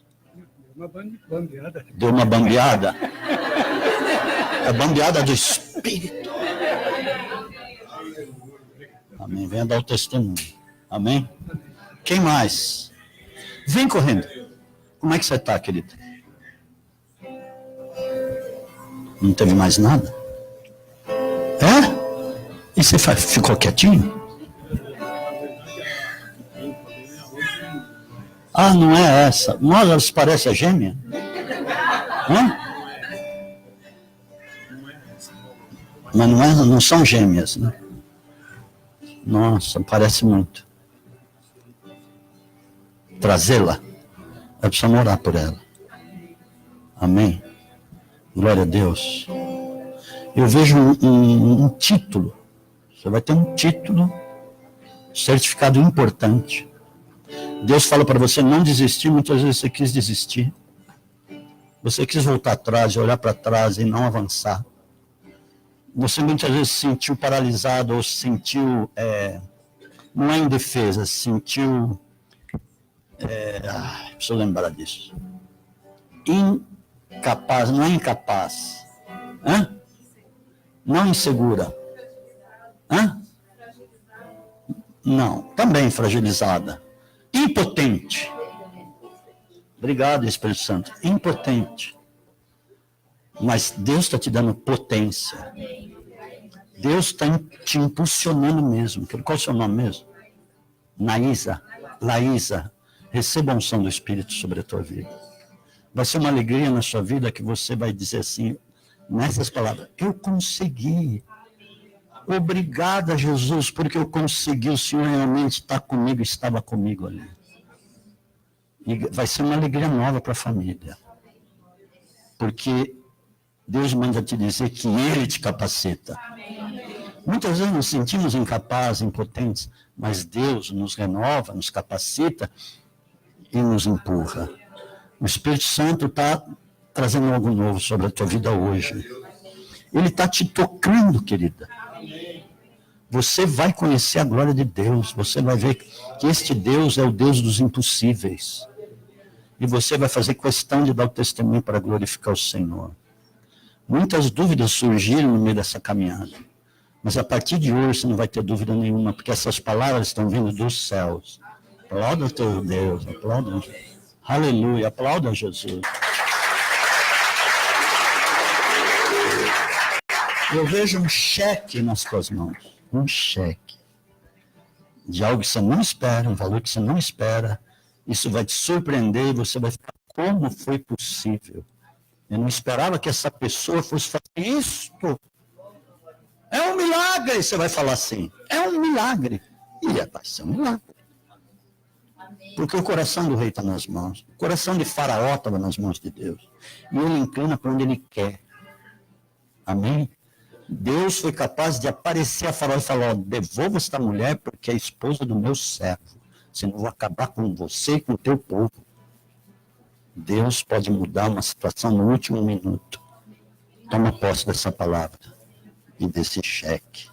Uma bambeada. Deu uma bambeada? É a bambeada do Espírito. Amém. Venha dar o testemunho. Amém? Quem mais? Vem correndo. Como é que você está, querida? Não teve mais nada? É? E você ficou quietinho? Ah, não é essa. Mas elas parecem a gêmea? Hã? Mas não são gêmeas, né? Nossa, parece muito. Trazê-la. É preciso orar por ela. Amém? Glória a Deus. Eu vejo um título. Você vai ter um título, certificado importante. Deus fala para você não desistir, muitas vezes você quis desistir. Você quis voltar atrás, olhar para trás e não avançar. Você muitas vezes se sentiu paralisado ou se sentiu, não é indefesa, se sentiu, preciso lembrar disso. Incapaz, não é incapaz. Hã? Não insegura. Hã? Não, também fragilizada. Impotente. Obrigado, Espírito Santo. Impotente. Mas Deus está te dando potência. Deus está te impulsionando mesmo. Qual é o seu nome mesmo? Laísa. Receba a unção do Espírito sobre a tua vida. Vai ser uma alegria na sua vida que você vai dizer assim, nessas palavras, eu consegui. Obrigada, Jesus, porque eu consegui. O Senhor realmente está comigo, estava comigo ali. E vai ser uma alegria nova para a família. Porque Deus manda te dizer que Ele te capacita. Muitas vezes nos sentimos incapazes, impotentes, mas Deus nos renova, nos capacita e nos empurra. O Espírito Santo está trazendo algo novo sobre a tua vida hoje. Ele está te tocando, querida. Você vai conhecer a glória de Deus. Você vai ver que este Deus é o Deus dos impossíveis. E você vai fazer questão de dar o testemunho para glorificar o Senhor. Muitas dúvidas surgiram no meio dessa caminhada. Mas a partir de hoje você não vai ter dúvida nenhuma, porque essas palavras estão vindo dos céus. Aplauda o teu Deus, aplauda. Aleluia, aplauda Jesus. Eu vejo um cheque nas tuas mãos. Um cheque. De algo que você não espera, um valor que você não espera. Isso vai te surpreender e você vai ficar, como foi possível? Eu não esperava que essa pessoa fosse fazer isto. É um milagre, você vai falar assim. É um milagre. E vai ser um milagre. Porque o coração do rei está nas mãos. O coração de Faraó estava nas mãos de Deus. E ele inclina para onde ele quer. Amém? Deus foi capaz de aparecer a Faraó e falar, devolva esta mulher porque é a esposa do meu servo. Senão eu vou acabar com você e com o teu povo. Deus pode mudar uma situação no último minuto. Toma posse dessa palavra e desse cheque.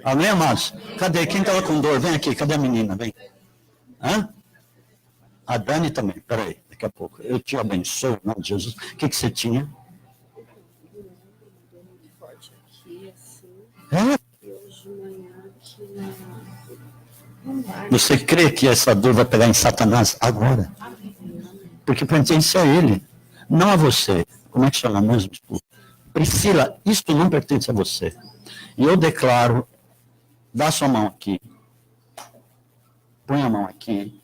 Amém, amados? Cadê? Quem estava com dor? Vem aqui. Cadê a menina? Vem. Hã? A Dani também. Peraí, daqui a pouco. Eu te abençoo, em nome de Jesus. O que você tinha? Você crê que essa dor vai pegar em Satanás agora? Porque pertence a ele, não a você. Como é que chama mesmo? Priscila, isto não pertence a você. E eu declaro, dá sua mão aqui. Põe a mão aqui.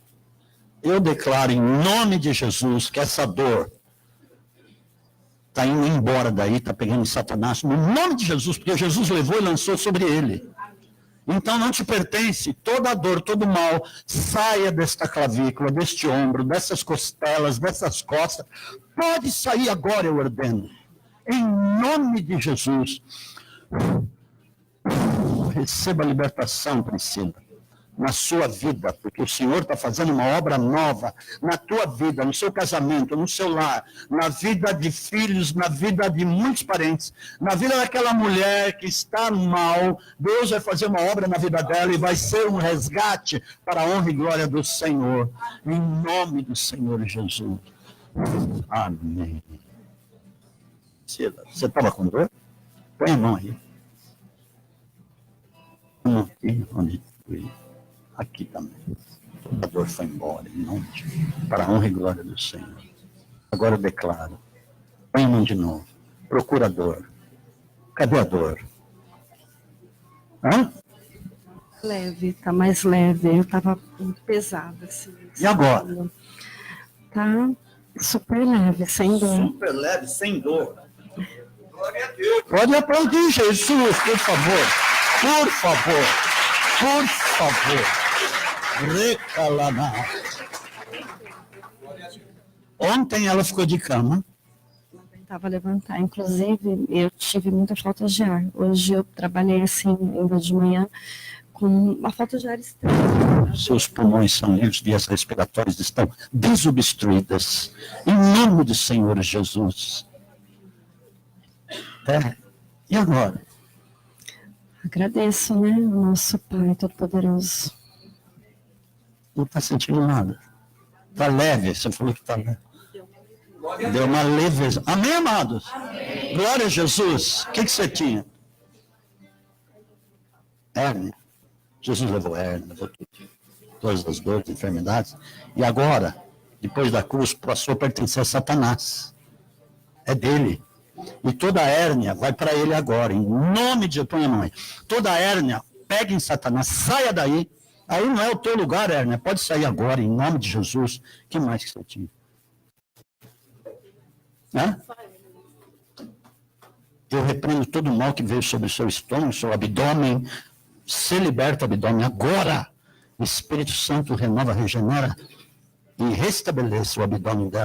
Eu declaro em nome de Jesus que essa dor está indo embora daí, está pegando em Satanás, no nome de Jesus, porque Jesus levou e lançou sobre ele. Então não te pertence. Toda dor, todo mal, saia desta clavícula, deste ombro, dessas costelas, dessas costas. Pode sair agora, eu ordeno. Em nome de Jesus. Receba a libertação, Priscila, na sua vida, porque o Senhor está fazendo uma obra nova na tua vida, no seu casamento, no seu lar, na vida de filhos, na vida de muitos parentes, na vida daquela mulher que está mal. Deus vai fazer uma obra na vida dela e vai ser um resgate para a honra e glória do Senhor, em nome do Senhor Jesus. Amém. Priscila, você estava com dor? Põe a mão aí. Aqui, onde fui. Aqui também. Toda a dor foi embora, em nome de Deus, para a honra e glória do Senhor. Agora eu declaro. Põe a mão de novo. Procura a dor. Cadê a dor? Hã? Leve, tá mais leve. Eu tava pesada, assim. E agora? Tá super leve, sem dor. Super leve, sem dor. Pode aplaudir Jesus, por favor. Por favor. Por favor. Recalama. Ontem ela ficou de cama. Não tentava levantar. Inclusive, eu tive muita falta de ar. Hoje eu trabalhei assim, ainda de manhã, com uma falta de ar extrema. Seus pulmões são livres, vias respiratórias estão desobstruídas. Em nome do Senhor Jesus. E agora? Agradeço, né, o nosso Pai Todo-Poderoso. Não está sentindo nada. Está leve, você falou que está leve. Deu uma leveza. Amém, amados? Amém. Glória a Jesus. O que você tinha? Hérnia. Jesus levou hérnia, levou tudo. Todas as dores, enfermidades. E agora, depois da cruz, passou a pertencer a Satanás. É dele. E toda a hérnia vai para ele agora, em nome de... Põe a mão aí. Toda a hérnia, pega em Satanás, saia daí. Aí não é o teu lugar, hérnia. Pode sair agora, em nome de Jesus. O que mais que você tinha? Hã? Eu repreendo todo o mal que veio sobre o seu estômago, seu abdômen. Se liberta o abdômen agora. O Espírito Santo renova, regenera e restabelece o abdômen dela.